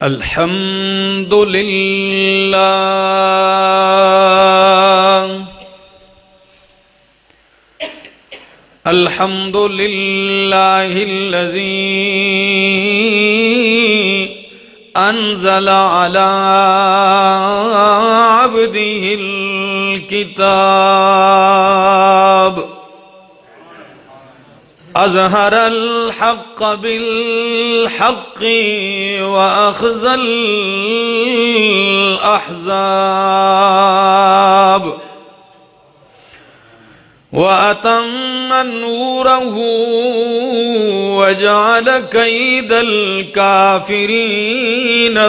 الحمد لله الحمد لله الذي أنزل على عبده الكتاب أظهر الحق بالحق وأخزى الأحزاب وأتم نوره وجعل كيد الكافرين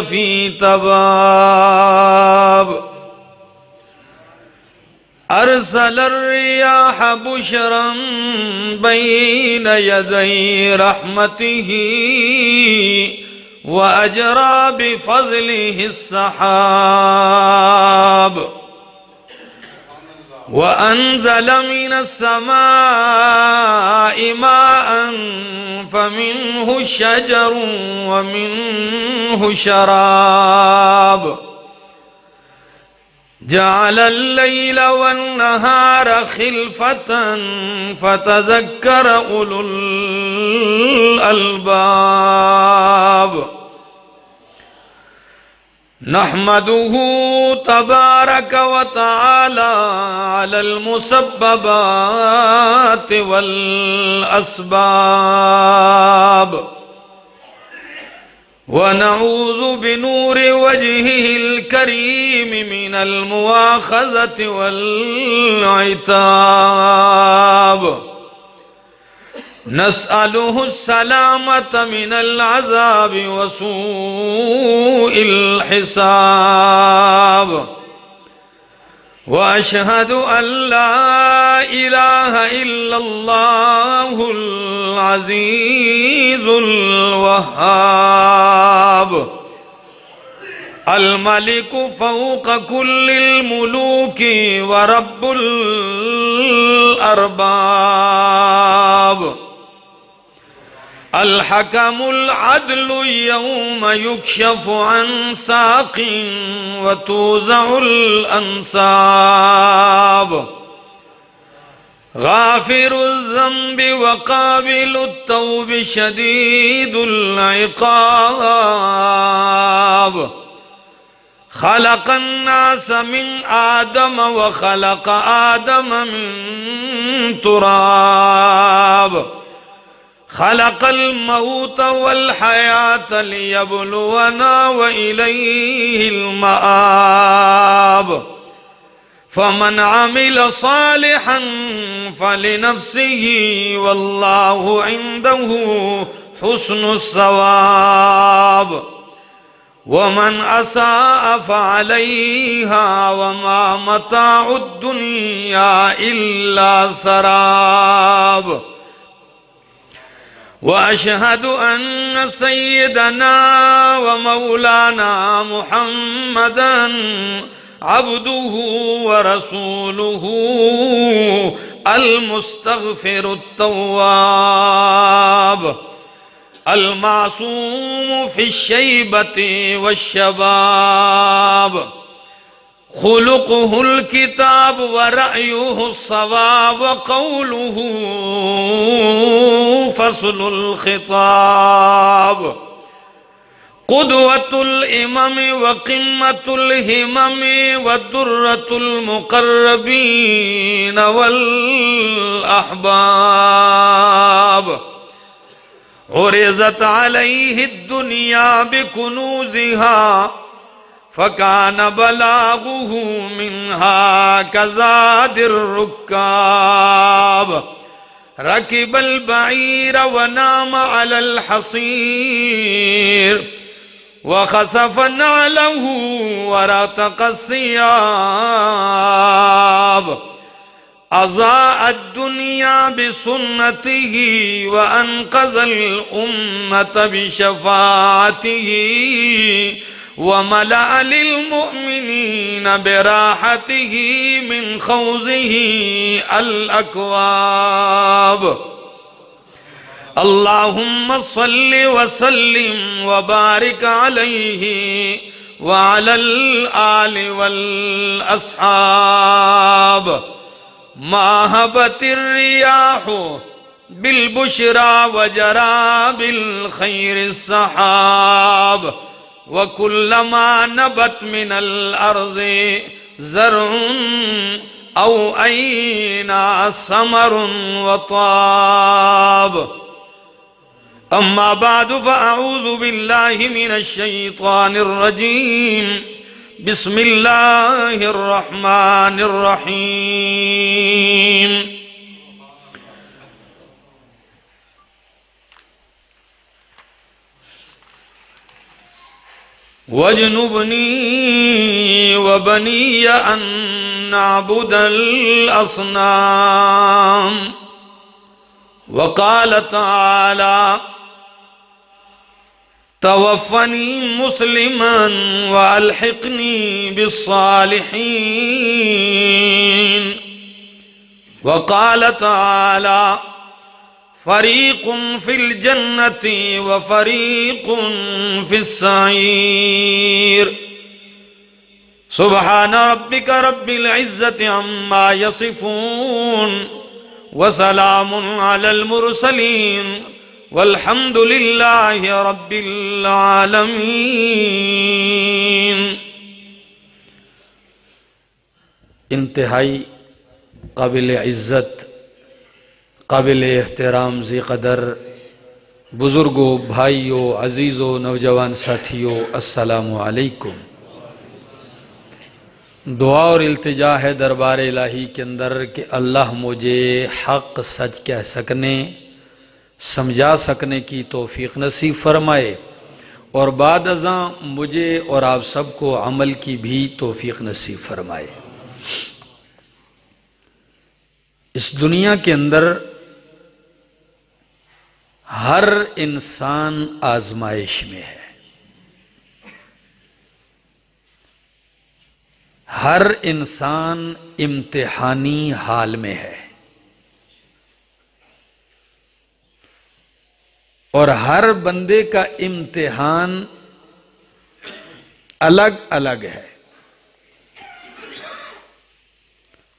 في تباب أرسل الرياح بشرا بين يدي رحمته وأجرى بفضله السحاب وأنزل من السماء ماء فمنه شجر ومنه شراب جعل الليل والنهار خلفة فتذكر أولو الألباب نحمده تبارك وتعالى على المسببات والأسباب ونعوذ بنور وجهه الكريم من المؤاخذة والعتاب نسأله السلامة من العذاب وسوء الحساب وأشهد أن لا إله إلا الله العزيز الوهاب الملك فوق كل الملوك ورب الأرباب الحكم العدل يوم يكشف عن ساق وتوزع الأنساب غافر الذنب وقابل التوب شديد العقاب خلق الناس من آدم وخلق آدم من تراب خلق الموت والحياة ليبلونا وإليه المآب فمن عمل صالحا فلنفسه والله عنده حسن الثواب ومن أساء فعليها وما متاع الدنيا إلا سراب وأشهد أن سيدنا ومولانا محمدًا عبده ورسوله المستغفر التواب المعصوم في الشيبة والشباب خلقه الكتاب ورأيه الصواب وقوله فصل الخطاب قدوة الإمم وقمة الهمم والدرة المقربين والأحباب عرضت عليه الدنيا بكنوزها فكان بلاغه منها كزاد الركاب ركب البعير ونام على الحصير وخسف نعله ورتق الثياب أضاء الدنيا بسنته وأنقذ الأمة بشفاعته وملأ للمؤمنين براحته من خوضه الأكواب اللہم صلی وسلم وبارک علیہ وعلی الآل والاصحاب ما ہبت الریاح بالبشرى وجرى بالخير السحاب وكلما نبت من الأرض زرع أو أينا ثمر وطاب أما بعد فأعوذ بالله من الشيطان الرجيم بسم الله الرحمن الرحيم وَاجْنُبْنِي وَبَنِيَّ أَن نَّعْبُدَ الْأَصْنَامَ وقال تعالى توفني مسلما وألحقني بالصالحين وقال تعالى فریق فی الجنة وفریق فی السعیر سبحان ربک رب العزة عما یصفون وسلام علی المرسلین والحمد للہ رب العالمین۔ انتہائی قابل عزت، قابل احترام ذی قدر بزرگوں، بھائیوں، عزیزوں، نوجوان ساتھیوں، السلام علیکم۔ دعا اور التجا ہے دربار الہی کے اندر کہ اللہ مجھے حق سچ کہہ سکنے، سمجھا سکنے کی توفیق نصیب فرمائے، اور بعد ازاں مجھے اور آپ سب کو عمل کی بھی توفیق نصیب فرمائے۔ اس دنیا کے اندر ہر انسان آزمائش میں ہے، ہر انسان امتحانی حال میں ہے، اور ہر بندے کا امتحان الگ الگ ہے۔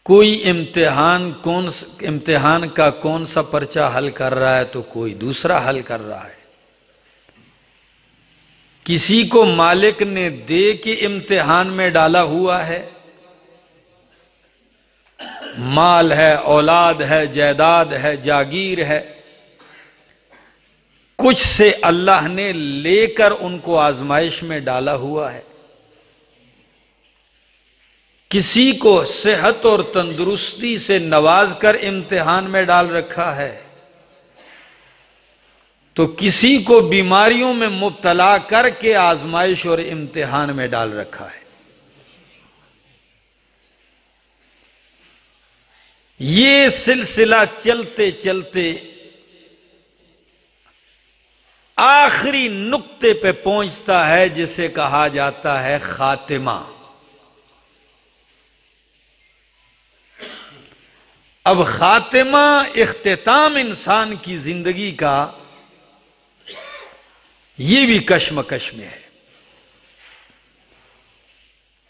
کوئی امتحان کا کون سا پرچہ حل کر رہا ہے تو کوئی دوسرا حل کر رہا ہے۔ کسی کو مالک نے دے کے امتحان میں ڈالا ہوا ہے، مال ہے، اولاد ہے، جائیداد ہے، جاگیر ہے، کچھ سے اللہ نے لے کر ان کو آزمائش میں ڈالا ہوا ہے۔ کسی کو صحت اور تندرستی سے نواز کر امتحان میں ڈال رکھا ہے، تو کسی کو بیماریوں میں مبتلا کر کے آزمائش اور امتحان میں ڈال رکھا ہے۔ یہ سلسلہ چلتے چلتے آخری نقطے پہ پہنچتا ہے جسے کہا جاتا ہے خاتمہ۔ اب خاتمہ، اختتام انسان کی زندگی کا یہ بھی کشمکش میں ہے۔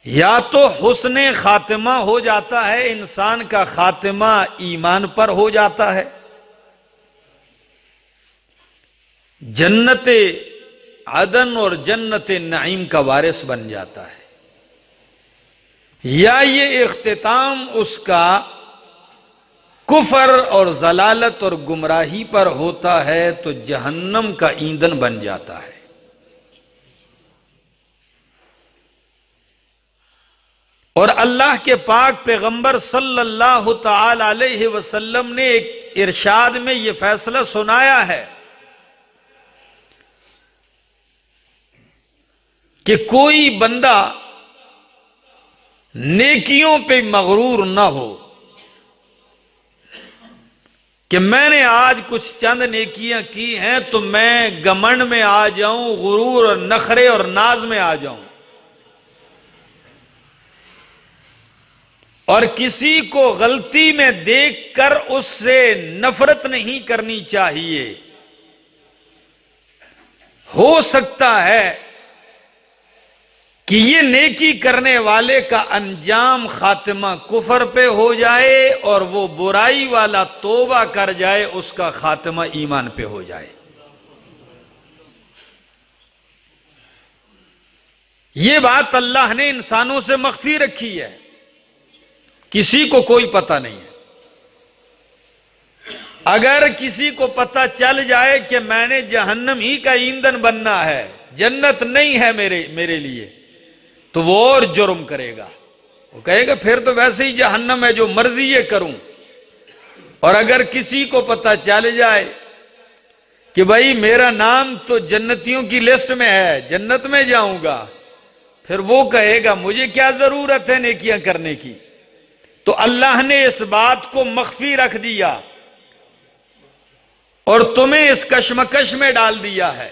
یا تو حسن خاتمہ ہو جاتا ہے، انسان کا خاتمہ ایمان پر ہو جاتا ہے، جنت عدن اور جنت نعیم کا وارث بن جاتا ہے، یا یہ اختتام اس کا کفر اور ضلالت اور گمراہی پر ہوتا ہے تو جہنم کا ایندھن بن جاتا ہے۔ اور اللہ کے پاک پیغمبر صلی اللہ تعالی علیہ وسلم نے ایک ارشاد میں یہ فیصلہ سنایا ہے کہ کوئی بندہ نیکیوں پہ مغرور نہ ہو کہ میں نے آج کچھ چند نیکیاں کی ہیں تو میں گمنڈ میں آ جاؤں، غرور اور نخرے اور ناز میں آ جاؤں، اور کسی کو غلطی میں دیکھ کر اس سے نفرت نہیں کرنی چاہیے، ہو سکتا ہے کہ یہ نیکی کرنے والے کا انجام خاتمہ کفر پہ ہو جائے اور وہ برائی والا توبہ کر جائے اس کا خاتمہ ایمان پہ ہو جائے. یہ بات اللہ نے انسانوں سے مخفی رکھی ہے، کسی کو کوئی پتہ نہیں ہے. اگر کسی کو پتہ چل جائے کہ میں نے جہنم ہی کا ایندھن بننا ہے، جنت نہیں ہے میرے لیے، تو وہ اور جرم کرے گا. وہ کہے گا پھر تو ویسے ہی جہنم ہے، جو مرضی یہ کروں. اور اگر کسی کو پتہ چل جائے کہ بھائی میرا نام تو جنتیوں کی لسٹ میں ہے، جنت میں جاؤں گا، پھر وہ کہے گا مجھے کیا ضرورت ہے نیکیاں کرنے کی. تو اللہ نے اس بات کو مخفی رکھ دیا اور تمہیں اس کشمکش میں ڈال دیا ہے.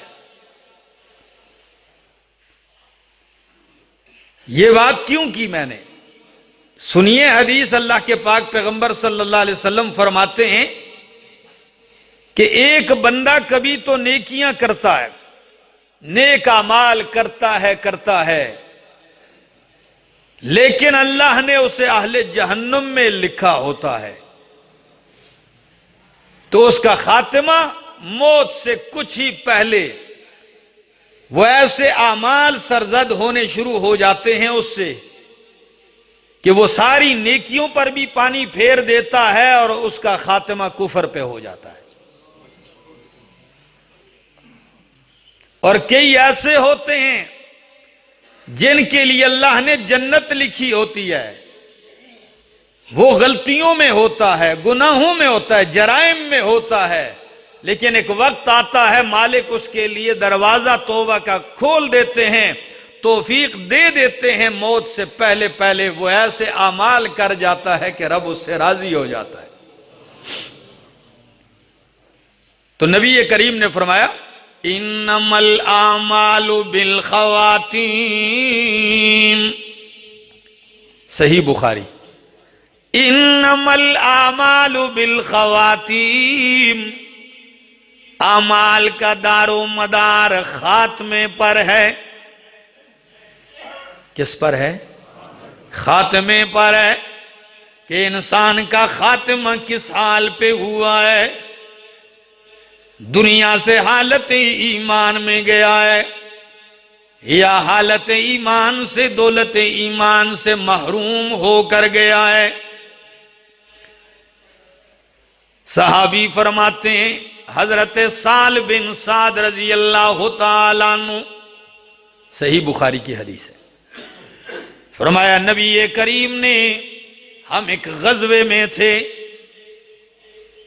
یہ بات کیوں کی میں نے؟ سنیے حدیث. اللہ کے پاک پیغمبر صلی اللہ علیہ وسلم فرماتے ہیں کہ ایک بندہ کبھی تو نیکیاں کرتا ہے، نیک اعمال کرتا ہے، لیکن اللہ نے اسے اہل جہنم میں لکھا ہوتا ہے. تو اس کا خاتمہ موت سے کچھ ہی پہلے وہ ایسے اعمال سرزد ہونے شروع ہو جاتے ہیں اس سے کہ وہ ساری نیکیوں پر بھی پانی پھیر دیتا ہے اور اس کا خاتمہ کفر پہ ہو جاتا ہے. اور کئی ایسے ہوتے ہیں جن کے لیے اللہ نے جنت لکھی ہوتی ہے، وہ غلطیوں میں ہوتا ہے، گناہوں میں ہوتا ہے، جرائم میں ہوتا ہے، لیکن ایک وقت آتا ہے مالک اس کے لیے دروازہ توبہ کا کھول دیتے ہیں، توفیق دے دیتے ہیں. موت سے پہلے وہ ایسے اعمال کر جاتا ہے کہ رب اس سے راضی ہو جاتا ہے. تو نبی کریم نے فرمایا انما الاعمال بالخواتیم، صحیح بخاری. انما الاعمال بالخواتیم، اعمال کا دار و مدار خاتمے پر ہے. کس پر ہے؟ خاتمے پر ہے. کہ انسان کا خاتمہ کس حال پہ ہوا ہے؟ دنیا سے حالت ایمان میں گیا ہے یا حالت ایمان سے دولت ایمان سے محروم ہو کر گیا ہے؟ صحابی فرماتے ہیں حضرت سال بن سعد رضی اللہ تعالیٰ عنہ، صحیح بخاری کی حدیث ہے، فرمایا نبی کریم نے، ہم ایک غزوے میں تھے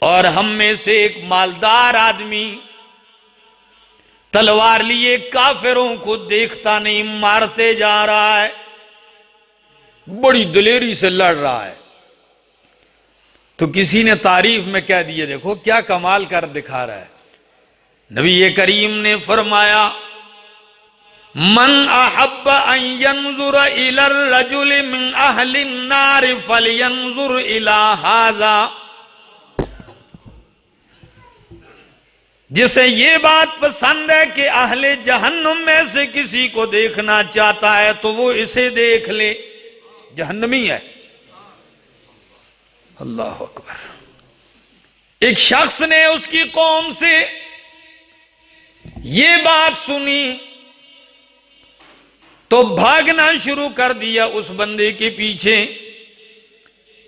اور ہم میں سے ایک مالدار آدمی تلوار لیے کافروں کو دیکھتا نہیں مارتے جا رہا ہے، بڑی دلیری سے لڑ رہا ہے. تو کسی نے تعریف میں کہہ دیے دیکھو کیا کمال کر دکھا رہا ہے. نبی کریم نے فرمایا من احب ان ينظر الى الرجل من اہل النار فلينظر الى هذا، جسے یہ بات پسند ہے کہ اہل جہنم میں سے کسی کو دیکھنا چاہتا ہے تو وہ اسے دیکھ لے، جہنمی ہے. اللہ اکبر. ایک شخص نے اس کی قوم سے یہ بات سنی تو بھاگنا شروع کر دیا اس بندے کے پیچھے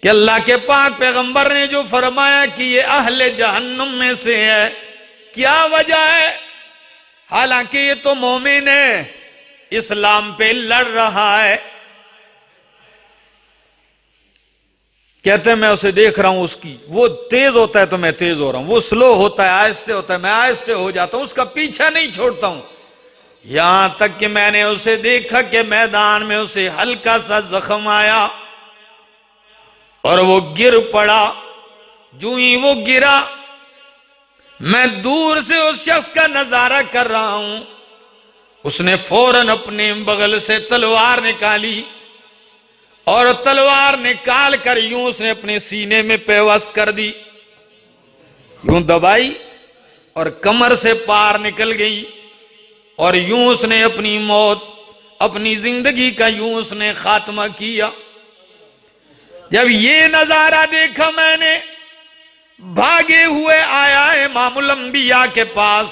کہ اللہ کے پاک پیغمبر نے جو فرمایا کہ یہ اہل جہنم میں سے ہے، کیا وجہ ہے؟ حالانکہ یہ تو مومن ہے، اسلام پہ لڑ رہا ہے. کہتے ہیں میں اسے دیکھ رہا ہوں، اس کی وہ تیز ہوتا ہے تو میں تیز ہو رہا ہوں، وہ سلو ہوتا ہے آہستہ ہوتا ہے میں آہستہ ہو جاتا ہوں، اس کا پیچھا نہیں چھوڑتا ہوں. یہاں تک کہ میں نے اسے دیکھا کہ میدان میں اسے ہلکا سا زخم آیا اور وہ گر پڑا. جو ہی وہ گرا میں دور سے اس شخص کا نظارہ کر رہا ہوں، اس نے فوراً اپنے بغل سے تلوار نکالی اور تلوار نکال کر یوں اس نے اپنے سینے میں پیوست کر دی، یوں دبائی اور کمر سے پار نکل گئی. اور یوں اس نے اپنی موت، اپنی زندگی کا یوں اس نے خاتمہ کیا۔ جب یہ نظارہ دیکھا میں نے، بھاگے ہوئے آیا امام الانبیاء کے پاس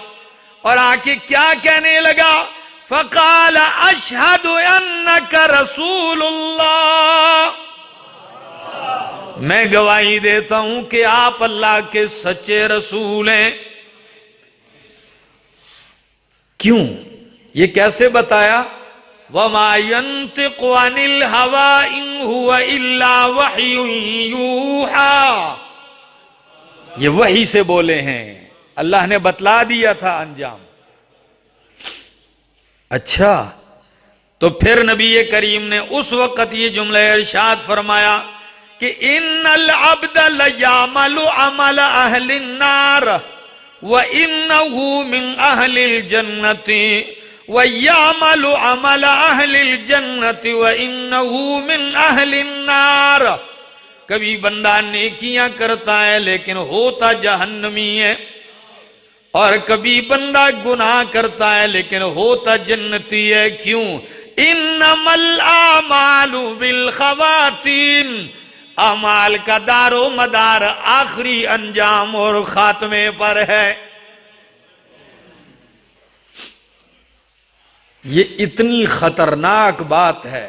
اور آ کے کیا کہنے لگا؟ فقال اشہد انک رسول اللہ، میں گواہی دیتا ہوں کہ آپ اللہ کے سچے رسول ہیں۔ کیوں؟ یہ کیسے بتایا؟ وَمَا يَنْطِقُ عَنِ الْهَوَىٰ إِنْ هُوَ إِلَّا وَحْيٌ يُوحَىٰ، یہ وحی سے بولے ہیں، اللہ نے بتلا دیا تھا انجام۔ اچھا، تو پھر نبی کریم نے اس وقت یہ جملہ ارشاد فرمایا کہ ان العبد لیعمل عمل اہل النار وانہ من اہل الجنت ویعمل عمل اہل الجنت وانہ من اہل النار۔ کبھی بندہ نیکیاں کرتا ہے لیکن ہوتا جہنمی ہے، اور کبھی بندہ گناہ کرتا ہے لیکن ہوتا جنتی ہے۔ کیوں؟ انما الاعمال بالخواتیم، اعمال کا دار و مدار آخری انجام اور خاتمے پر ہے۔ یہ اتنی خطرناک بات ہے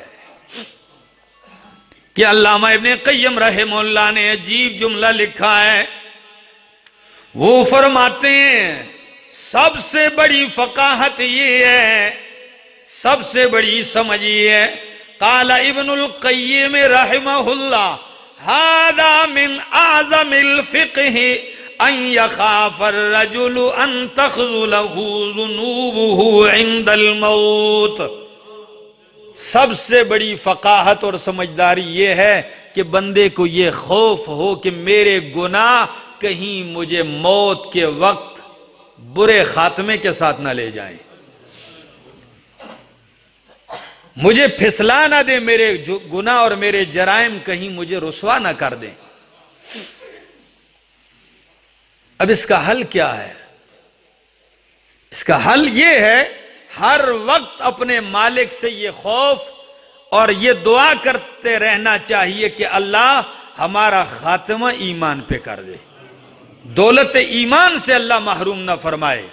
کہ علامہ ابن قیم رحمہ اللہ نے عجیب جملہ لکھا ہے۔ وہ فرماتے ہیں سب سے بڑی فقاہت یہ ہے، سب سے بڑی سمجھ یہ ہے، قال ابن القیم رحمہ اللہ ھذا من اعظم الفقہ ان یخاف الرجل ان تخذلہ ذنوبہ عند الموت۔ سب سے بڑی فقاہت اور سمجھداری یہ ہے کہ بندے کو یہ خوف ہو کہ میرے گناہ کہیں مجھے موت کے وقت برے خاتمے کے ساتھ نہ لے جائیں، مجھے پھسلا نہ دیں، میرے گناہ اور میرے جرائم کہیں مجھے رسوا نہ کر دیں۔ اب اس کا حل کیا ہے؟ اس کا حل یہ ہے ہر وقت اپنے مالک سے یہ خوف اور یہ دعا کرتے رہنا چاہیے کہ اللہ ہمارا خاتمہ ایمان پہ کر دے، دولت ایمان سے اللہ محروم نہ فرمائے۔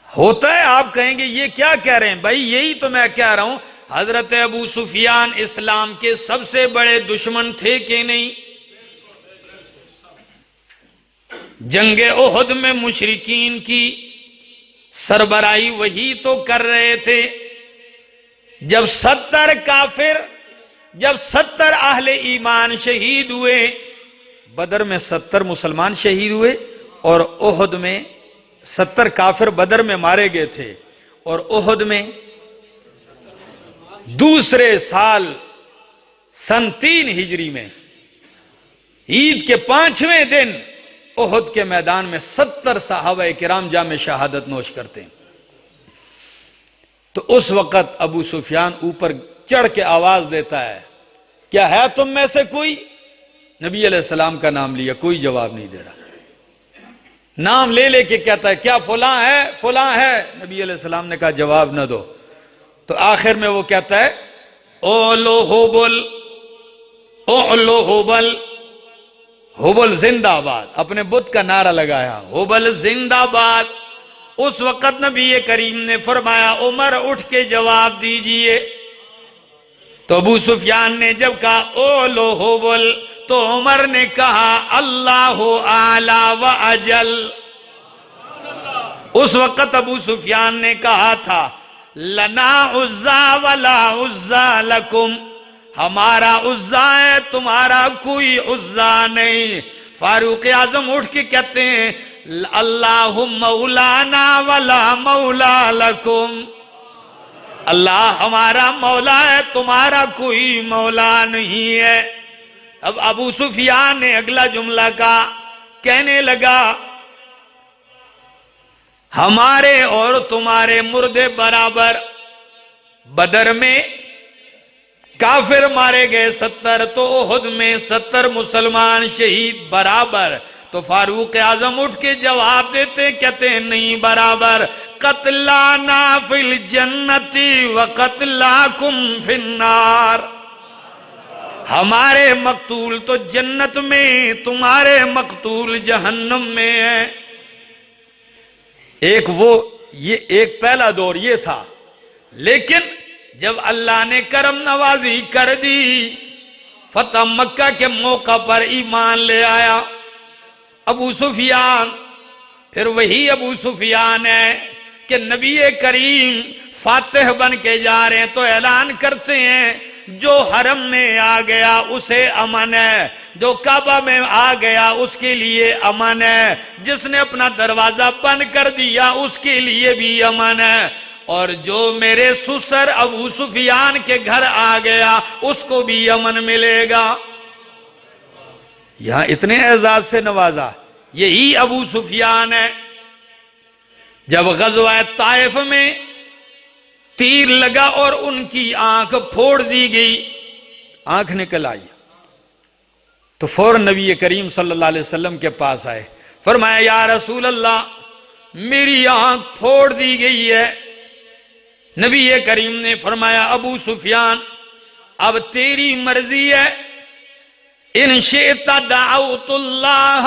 ہوتا ہے آپ کہیں گے یہ کیا کہہ رہے ہیں؟ بھائی یہی تو میں کہہ رہا ہوں، حضرت ابو سفیان اسلام کے سب سے بڑے دشمن تھے کہ نہیں؟ جنگ احد میں مشرکین کی سربراہی وہی تو کر رہے تھے۔ جب 70 کافر، جب 70 اہل ایمان شہید ہوئے، بدر میں 70 مسلمان شہید ہوئے اور احد میں 70 کافر بدر میں مارے گئے تھے، اور احد میں دوسرے سال سن 3 ہجری میں عید کے 5ویں دن احد کے میدان میں 70 صحابہ کرام جام شہادت نوش کرتے ہیں۔ تو اس وقت ابو سفیان اوپر چڑھ کے آواز دیتا ہے، کیا ہے تم میں سے کوئی؟ نبی علیہ السلام کا نام لیا، کوئی جواب نہیں دے رہا۔ نام لے لے کے کہتا ہے کیا فلاں ہے؟ فلاں ہے۔ نبی علیہ السلام نے کہا جواب نہ دو۔ تو آخر میں وہ کہتا ہے اولو حبل، اولو حبل، حبل زندہ باد، اپنے بت کا نعرہ لگایا، حبل زندہ باد۔ اس وقت نبی کریم نے فرمایا عمر اٹھ کے جواب دیجئے۔ تو ابو سفیان نے جب کہا اولو حبل تو عمر نے کہا اللہ اعلی و اجل۔ اس وقت ابو سفیان نے کہا تھا لنا عزا ولا عزا لکم، ہمارا عزا ہے تمہارا کوئی عزا نہیں۔ فاروق اعظم اٹھ کے کہتے ہیں اللہ مولانا ولا مولا لکم، اللہ ہمارا مولا ہے تمہارا کوئی مولا نہیں ہے۔ اب ابو سفیان نے اگلا جملہ کہا، کہنے لگا ہمارے اور تمہارے مردے برابر، بدر میں کافر مارے گئے 70 تو احد میں 70 مسلمان شہید برابر، تو فاروق اعظم اٹھ کے جواب دیتے، کہتے ہیں نہیں برابر، قتلانا فی الجنت و قتلاکم فی النار، ہمارے مقتول تو جنت میں، تمہارے مقتول جہنم میں ہیں۔ ایک پہلا دور یہ تھا، لیکن جب اللہ نے کرم نوازی کر دی، فتح مکہ کے موقع پر ایمان لے آیا ابو سفیان، پھر وہی ابو سفیان ہے کہ نبی کریم فاتح بن کے جا رہے ہیں تو اعلان کرتے ہیں جو حرم میں آ گیا اسے امن ہے، جو کعبہ میں آ گیا اس کے لیے امن ہے، جس نے اپنا دروازہ بند کر دیا اس کے لیے بھی امن ہے، اور جو میرے سسر ابو سفیان کے گھر آ گیا اس کو بھی امن ملے گا۔ یہاں اتنے اعزاز سے نوازا، یہی ابو سفیان ہے۔ جب غزوہ طائف میں تیر لگا اور ان کی آنکھ پھوڑ دی گئی، آنکھ نکل آئی، تو فوراً نبی کریم صلی اللہ علیہ وسلم کے پاس آئے، فرمایا یا رسول اللہ میری آنکھ پھوڑ دی گئی ہے۔ نبی کریم نے فرمایا ابو سفیان اب تیری مرضی ہے، ان شئت دعوت اللہ،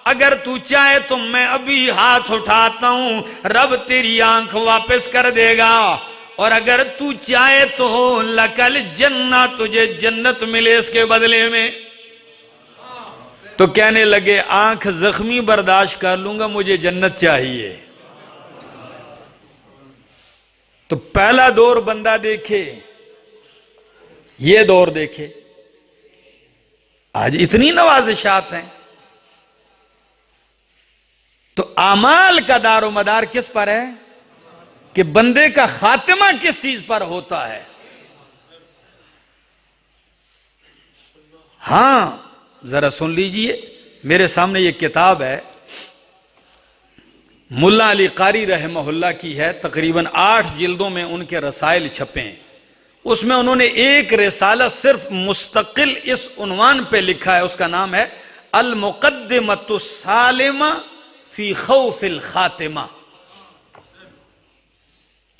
اگر تو چاہے تو میں ابھی ہاتھ اٹھاتا ہوں، رب تیری آنکھ واپس کر دے گا، اور اگر تو چاہے تو لکل جنہ، تجھے جنت ملے اس کے بدلے میں۔ تو کہنے لگے آنکھ زخمی برداشت کر لوں گا، مجھے جنت چاہیے۔ تو پہلا دور بندہ دیکھے، یہ دور دیکھے، آج اتنی نوازشات ہیں، تو اعمال کا دار و مدار کس پر ہے کہ بندے کا خاتمہ کس چیز پر ہوتا ہے۔ ہاں ذرا سن لیجئے، میرے سامنے یہ کتاب ہے، ملا علی قاری رحمہ اللہ کی ہے، تقریباً 8 جلدوں میں ان کے رسائل چھپے ہیں، اس میں انہوں نے ایک رسالہ صرف مستقل اس عنوان پہ لکھا ہے، اس کا نام ہے المقدمۃ السالمہ فی خوف الخاتمہ،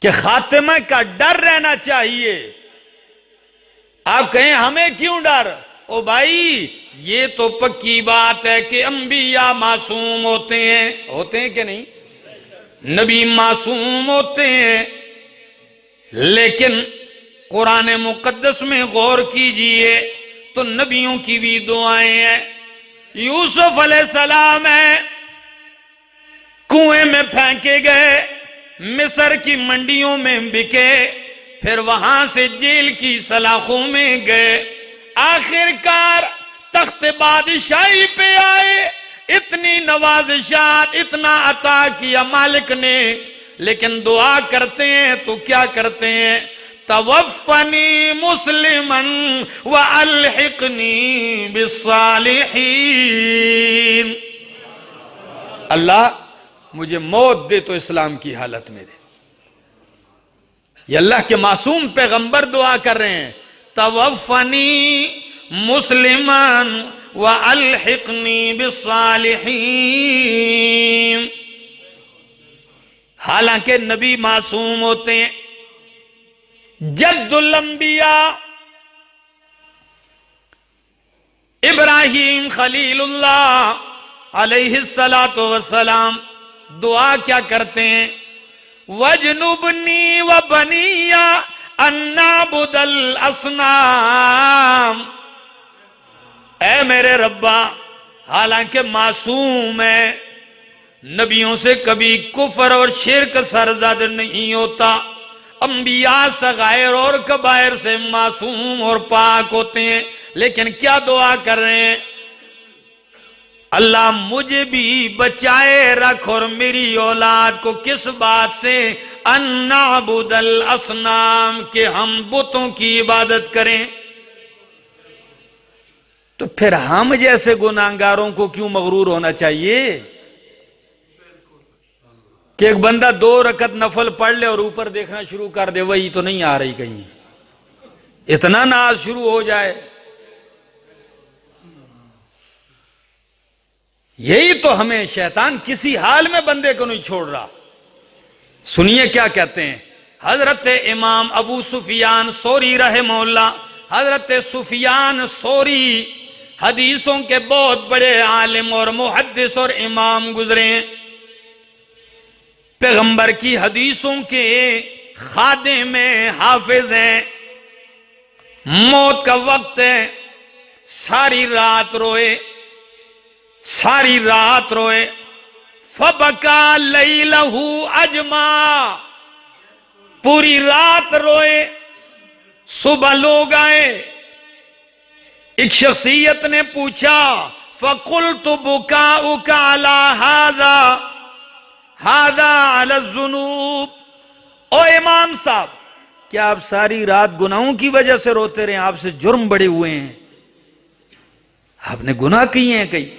کہ خاتمہ کا ڈر رہنا چاہیے۔ آپ کہیں ہمیں کیوں ڈر؟ او بھائی یہ تو پکی بات ہے کہ انبیاء معصوم ہوتے ہیں کہ نہیں؟ نبی معصوم ہوتے ہیں، لیکن قرآن مقدس میں غور کیجئے تو نبیوں کی بھی دعائیں ہیں۔ یوسف علیہ السلام ہیں، کنویں میں پھینکے گئے، مصر کی منڈیوں میں بکے، پھر وہاں سے جیل کی سلاخوں میں گئے، آخر کار تخت بادشاہی پہ آئے، اتنی نوازشات، اتنا عطا کیا مالک نے، لیکن دعا کرتے ہیں تو کیا کرتے ہیں؟ توفنی مسلما والحقنی بالصالحین، اللہ مجھے موت دے تو اسلام کی حالت میں دے۔ یہ اللہ کے معصوم پیغمبر دعا کر رہے ہیں، توفنی مسلما والحقنی بالصالحین۔ حالانکہ نبی معصوم ہوتے ہیں، جد الانبیاء ابراہیم خلیل اللہ علیہ السلام دعا کیا کرتے ہیں؟ وَجْنُبْنِي وَبَنِيَّ أَن نَّعْبُدَ الْأَصْنَامَ، اے میرے ربا، حالانکہ معصوم ہے، نبیوں سے کبھی کفر اور شرک سرزد نہیں ہوتا، انبیاء صغائر اور کبائر سے معصوم اور پاک ہوتے ہیں، لیکن کیا دعا کر رہے ہیں؟ اللہ مجھے بھی بچائے رکھ اور میری اولاد کو کس بات سے؟ ان نعبد الاصنام، کہ ہم بتوں کی عبادت کریں۔ تو پھر ہم جیسے گناہگاروں کو کیوں مغرور ہونا چاہیے کہ ایک بندہ 2 رکعت نفل پڑھ لے اور اوپر دیکھنا شروع کر دے وہی تو نہیں آ رہی کہیں، اتنا ناز شروع ہو جائے۔ یہی تو ہمیں شیطان کسی حال میں بندے کو نہیں چھوڑ رہا. سنیے کیا کہتے ہیں حضرت امام ابو سفیان ثوری رحمہ اللہ. حضرت سفیان ثوری حدیثوں کے بہت بڑے عالم اور محدث اور امام گزرے ہیں. پیغمبر کی حدیثوں کے خادم میں حافظ ہیں. موت کا وقت ہے, ساری رات روئے, ساری رات روئے. فبکا لیلہ اجما, پوری رات روئے. صبح لوگ آئے, ایک شخصیت نے پوچھا فقلت بکاؤک علی ھذا ھذا علی الذنوب. او امام صاحب, کیا آپ ساری رات گناہوں کی وجہ سے روتے رہے ہیں؟ آپ سے جرم بڑے ہوئے ہیں, آپ نے گناہ کیے ہیں کئی,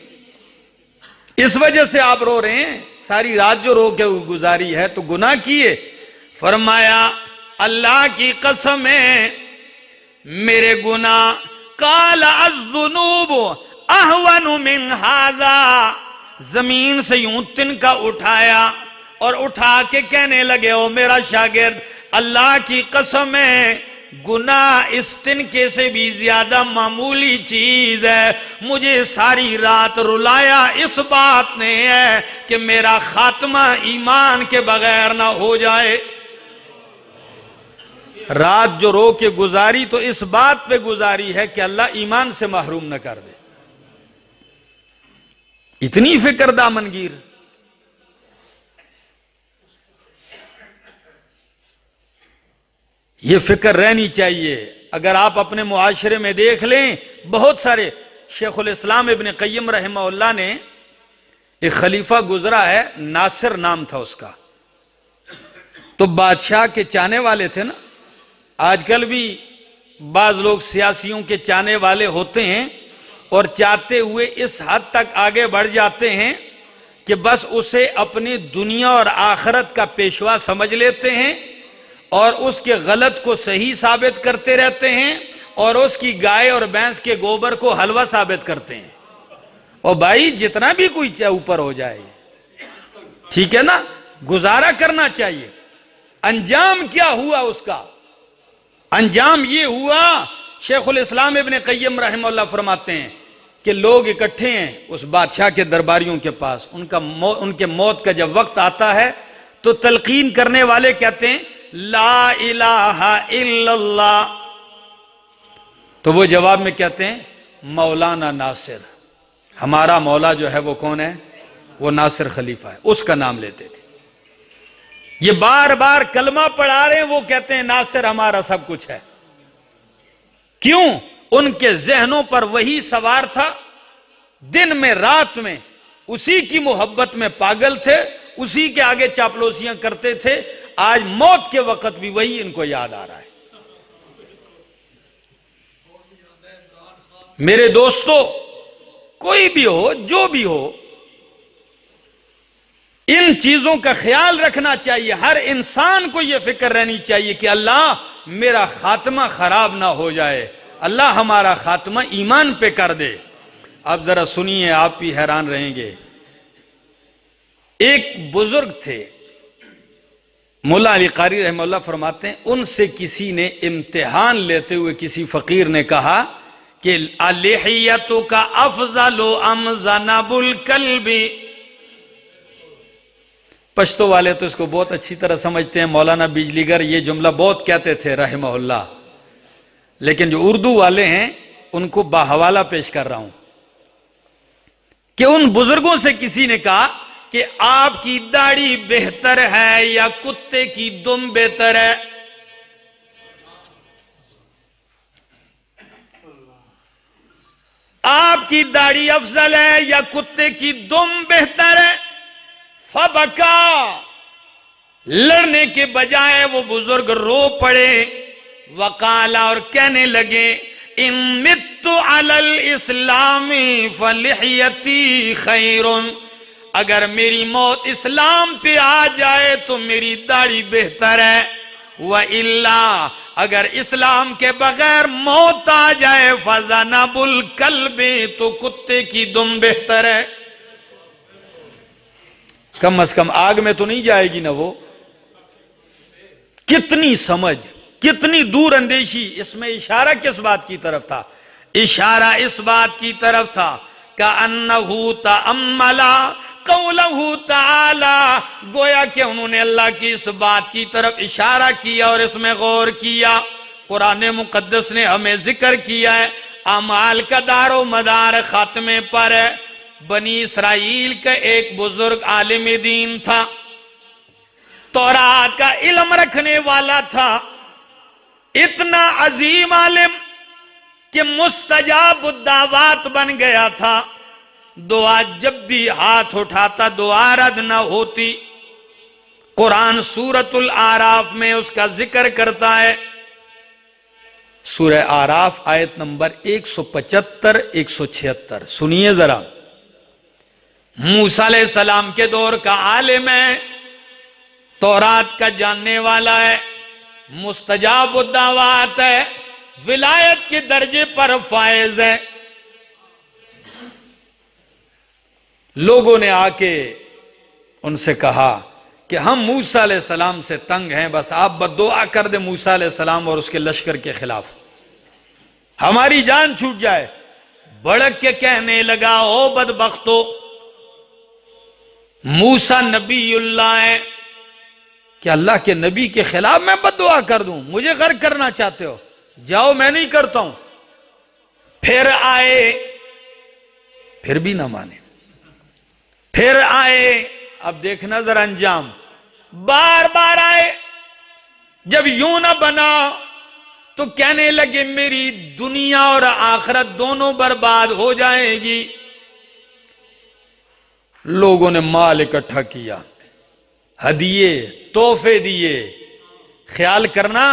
اس وجہ سے آپ رو رہے ہیں. ساری رات جو رو کے گزاری ہے تو گناہ کیے. فرمایا اللہ کی قسم ہے میرے گناہ. قال الذنوب اہون من ھذا, زمین سے یوں تنکا اٹھایا اور اٹھا کے کہنے لگے او میرا شاگرد, اللہ کی قسم ہے گناہ اس تنکے سے بھی زیادہ معمولی چیز ہے. مجھے ساری رات رلایا اس بات نے ہے کہ میرا خاتمہ ایمان کے بغیر نہ ہو جائے. رات جو رو کے گزاری تو اس بات پہ گزاری ہے کہ اللہ ایمان سے محروم نہ کر دے. اتنی فکر دامنگیر. یہ فکر رہنی چاہیے. اگر آپ اپنے معاشرے میں دیکھ لیں, بہت سارے, شیخ الاسلام ابن قیم رحمہ اللہ نے ایک خلیفہ گزرا ہے, ناصر نام تھا اس کا, تو بادشاہ کے چاہنے والے تھے نا. آج کل بھی بعض لوگ سیاسیوں کے چاہنے والے ہوتے ہیں اور چاہتے ہوئے اس حد تک آگے بڑھ جاتے ہیں کہ بس اسے اپنی دنیا اور آخرت کا پیشوا سمجھ لیتے ہیں اور اس کے غلط کو صحیح ثابت کرتے رہتے ہیں اور اس کی گائے اور بھینس کے گوبر کو حلوہ ثابت کرتے ہیں. اور بھائی جتنا بھی کوئی اوپر ہو جائے, ٹھیک ہے نا, گزارا کرنا چاہیے. انجام کیا ہوا اس کا؟ انجام یہ ہوا, شیخ الاسلام ابن قیم رحمہ اللہ فرماتے ہیں کہ لوگ اکٹھے ہیں اس بادشاہ کے درباریوں کے پاس. ان کے موت کا جب وقت آتا ہے تو تلقین کرنے والے کہتے ہیں لا الہ الا اللہ, تو وہ جواب میں کہتے ہیں مولانا ناصر. ہمارا مولا جو ہے وہ کون ہے؟ وہ ناصر خلیفہ ہے, اس کا نام لیتے تھے. یہ بار بار کلمہ پڑھا رہے ہیں, وہ کہتے ہیں ناصر ہمارا سب کچھ ہے. کیوں؟ ان کے ذہنوں پر وہی سوار تھا, دن میں رات میں اسی کی محبت میں پاگل تھے, اسی کے آگے چاپلوسیاں کرتے تھے. آج موت کے وقت بھی وہی ان کو یاد آ رہا ہے. میرے دوستو, کوئی بھی ہو, جو بھی ہو, ان چیزوں کا خیال رکھنا چاہیے. ہر انسان کو یہ فکر رہنی چاہیے کہ اللہ میرا خاتمہ خراب نہ ہو جائے, اللہ ہمارا خاتمہ ایمان پہ کر دے. اب ذرا سنیے, آپ بھی حیران رہیں گے. ایک بزرگ تھے, مولا علی قاری رحمہ اللہ فرماتے ہیں ان سے کسی نے امتحان لیتے ہوئے کسی فقیر نے کہا کہ اللحیتک افضل ام ذنب الکلب. پشتو والے تو اس کو بہت اچھی طرح سمجھتے ہیں. مولانا بجلی گر یہ جملہ بہت کہتے تھے رحمہ اللہ, لیکن جو اردو والے ہیں ان کو باحوالہ پیش کر رہا ہوں کہ ان بزرگوں سے کسی نے کہا کہ آپ کی داڑھی بہتر ہے یا کتے کی دم بہتر ہے؟ آپ کی داڑھی افضل ہے یا کتے کی دم بہتر ہے؟ فبکا, لڑنے کے بجائے وہ بزرگ رو پڑے. وقالا, اور کہنے لگے ان مت علی الاسلام فلحیتی خیر, اگر میری موت اسلام پہ آ جائے تو میری داڑھی بہتر ہے. وَإِلَّا, اگر اسلام کے بغیر موت آ جائے فَذَنَبُ الْكَلْبِ, تو کتے کی دم بہتر ہے. کم از کم آگ میں تو نہیں جائے گی نا وہ. کتنی سمجھ، کتنی دور اندیشی. اس میں اشارہ کس بات کی طرف تھا؟ اشارہ اس بات کی طرف تھا کَأَنَّهُ تَأَمَّلَ قَوْلَهُ تَعَالَى، گویا کہ انہوں نے اللہ کی اس بات کی طرف اشارہ کیا اور اس میں غور کیا. قرآن مقدس نے ہمیں ذکر کیا ہے اعمال کا دار و مدار خاتمے پر ہے. بنی اسرائیل کا ایک بزرگ عالم دین تھا، تورات کا علم رکھنے والا تھا، اتنا عظیم عالم کہ مستجاب الدعوات بن گیا تھا. دعا جب بھی ہاتھ اٹھاتا دعا رد نہ ہوتی. قرآن سورۃ الاعراف میں اس کا ذکر کرتا ہے. سورہ اعراف آیت نمبر 175 176 سنیے ذرا. موسیٰ علیہ السلام کے دور کا عالم ہے، تورات کا جاننے والا ہے، مستجاب الدعوات ہے، ولایت کے درجے پر فائز ہے. لوگوں نے آ کے ان سے کہا کہ ہم موسیٰ علیہ السلام سے تنگ ہیں، بس آپ بددعا کر دیں موسیٰ علیہ السلام اور اس کے لشکر کے خلاف، ہماری جان چھوٹ جائے. بڑک کے کہنے لگا او بدبختو، موسیٰ نبی اللہ ہے، کہ اللہ کے نبی کے خلاف میں بددعا کر دوں؟ مجھے غرق کرنا چاہتے ہو؟ جاؤ میں نہیں کرتا ہوں. پھر آئے، پھر بھی نہ مانے. پھر آئے، اب دیکھنا ذرا انجام. بار بار آئے، جب یوں نہ بنا تو کہنے لگے میری دنیا اور آخرت دونوں برباد ہو جائے گی. لوگوں نے مال اکٹھا کیا، ہدیے تحفے دیے. خیال کرنا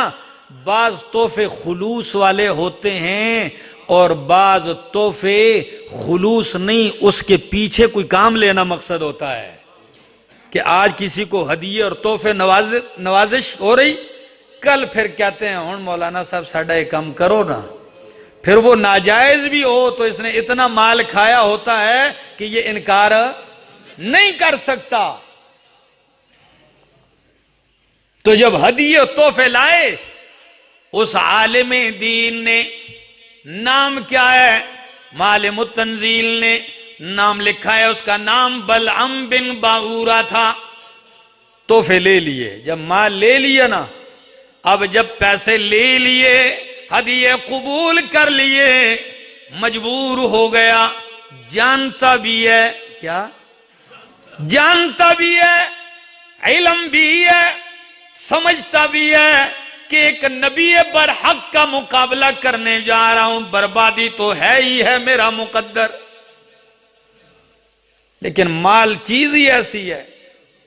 بعض تحفے خلوص والے ہوتے ہیں اور بعض تحفے خلوص نہیں، اس کے پیچھے کوئی کام لینا مقصد ہوتا ہے. کہ آج کسی کو ہدیے اور تحفے نوازش ہو رہی، کل پھر کہتے ہیں ہن مولانا صاحب ساڈا ایک کام کرو نا. پھر وہ ناجائز بھی ہو تو اس نے اتنا مال کھایا ہوتا ہے کہ یہ انکار نہیں کر سکتا. تو جب ہدیے اور تحفے لائے، اس عالم دین نے، نام کیا ہے؟ معلم التنزیل نے نام لکھا ہے، اس کا نام بلعم بن باورہ تھا. تحفے لے لیے، جب مال لے لیا نا، اب جب پیسے لے لیے، ہدیے قبول کر لیے، مجبور ہو گیا. جانتا بھی ہے، کیا جانتا بھی ہے، علم بھی ہے، سمجھتا بھی ہے کہ ایک نبی برحق کا مقابلہ کرنے جا رہا ہوں، بربادی تو ہے ہی ہے میرا مقدر. لیکن مال چیز ہی ایسی ہے.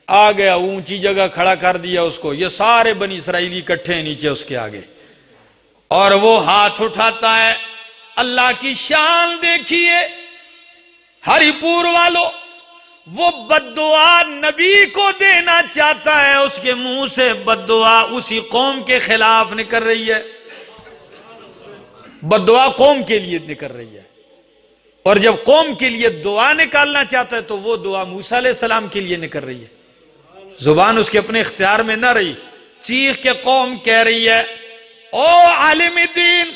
آ گیا، اونچی جگہ کھڑا کر دیا اس کو، یہ سارے بنی اسرائیلی کٹھے نیچے اس کے آگے، اور وہ ہاتھ اٹھاتا ہے. اللہ کی شان دیکھیے ہری پور والوں، وہ بددعا نبی کو دینا چاہتا ہے، اس کے منہ سے بددعا اسی قوم کے خلاف نکل رہی ہے. بددعا قوم کے لیے نکل رہی ہے، اور جب قوم کے لیے دعا نکالنا چاہتا ہے تو وہ دعا موسیٰ علیہ السلام کے لیے نکل رہی ہے. زبان اس کے اپنے اختیار میں نہ رہی، چیخ کے قوم کہہ رہی ہے او عالم دین،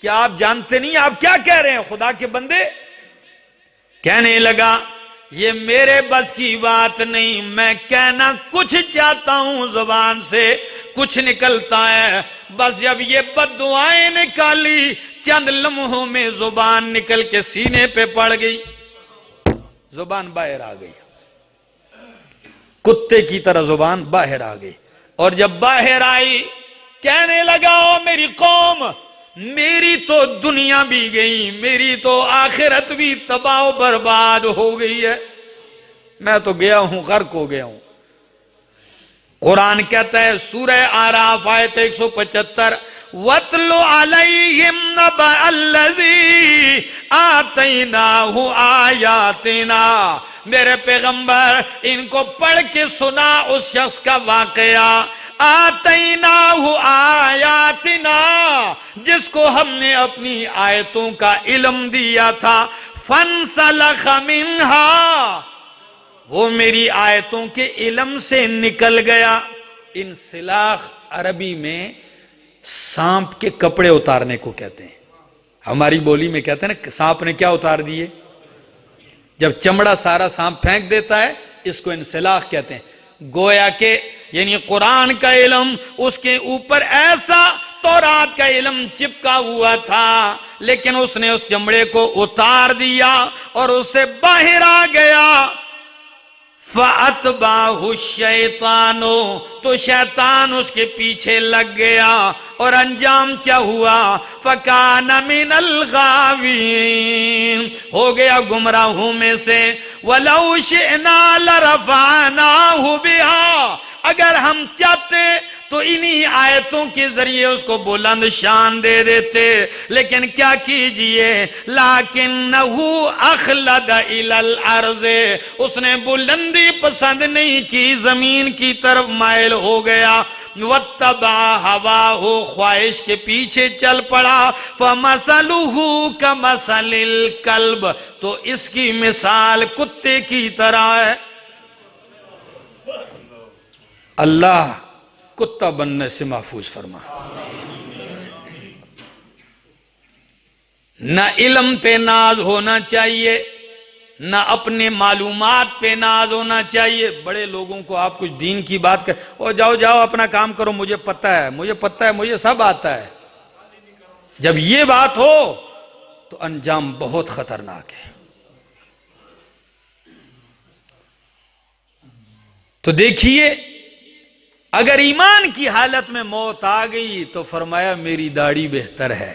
کیا آپ جانتے نہیں آپ کیا کہہ رہے ہیں خدا کے بندے؟ کہنے لگا یہ میرے بس کی بات نہیں، میں کہنا کچھ چاہتا ہوں، زبان سے کچھ نکلتا ہے. بس جب یہ بددعائیں نکالی، چند لمحوں میں زبان نکل کے سینے پہ پڑ گئی، زبان باہر آ گئی، کتے کی طرح زبان باہر آ گئی. اور جب باہر آئی کہنے لگا او میری قوم، میری تو دنیا بھی گئی، میری تو آخرت بھی تباہ و برباد ہو گئی ہے، میں تو گیا ہوں، غرق ہو گیا ہوں. قرآن کہتا ہے سورہ اعراف آیت 175 وَاتْلُ عَلَيْهِمْ نَبَأَ الَّذِي آتَيْنَاهُ آیَاتِنَا، میرے پیغمبر ان کو پڑھ کے سنا اس شخص کا واقعہ، آتَيْنَاهُ آیَاتِنَا، جس کو ہم نے اپنی آیتوں کا علم دیا تھا، فَانْسَلَخَ مِنْهَا، وہ میری آیتوں کے علم سے نکل گیا۔ انسلاخ عربی میں سانپ کے کپڑے اتارنے کو کہتے ہیں، ہماری بولی میں کہتے ہیں نا سانپ نے کیا اتار دیے، جب چمڑا سارا سانپ پھینک دیتا ہے اس کو انسلاخ کہتے ہیں۔ گویا کہ یعنی قرآن کا علم اس کے اوپر ایسا تورات کا علم چپکا ہوا تھا، لیکن اس نے اس چمڑے کو اتار دیا اور اس سے باہر آ گیا۔ فَأَتْبَعَهُ الشَّيْطَانُ، تو شیطان اس کے پیچھے لگ گیا، اور انجام کیا ہوا؟ فَكَانَ مِنَ الْغَاوِينَ، ہو گیا گمراہوں میں سے۔ وَلَوْ شِئْنَا لَرَفَعْنَاهُ بِهَا، اگر ہم چاہتے تو انہی آیتوں کے ذریعے اس کو بلند شان دے دیتے، لیکن کیا کیجئے، لَكِنَّهُ أَخْلَدَ إِلَى الْأَرْضِ، اس نے بلندی پسند نہیں کی، زمین کی طرف مائل ہو گیا۔ وَاتَّبَعَ هَوَاهُ، خواہش کے پیچھے چل پڑا۔ فَمَثَلُهُ كَمَثَلِ الْكَلْبِ، تو اس کی مثال کتے کی طرح ہے۔ اللہ کتا بننے سے محفوظ فرما۔ نہ علم پہ ناز ہونا چاہیے، نہ اپنے معلومات پہ ناز ہونا چاہیے۔ بڑے لوگوں کو آپ کچھ دین کی بات کہیں، او جاؤ جاؤ اپنا کام کرو، مجھے پتہ ہے مجھے سب آتا ہے۔ جب یہ بات ہو تو انجام بہت خطرناک ہے۔ تو دیکھیے، اگر ایمان کی حالت میں موت آ گئی تو فرمایا میری داڑھی بہتر ہے،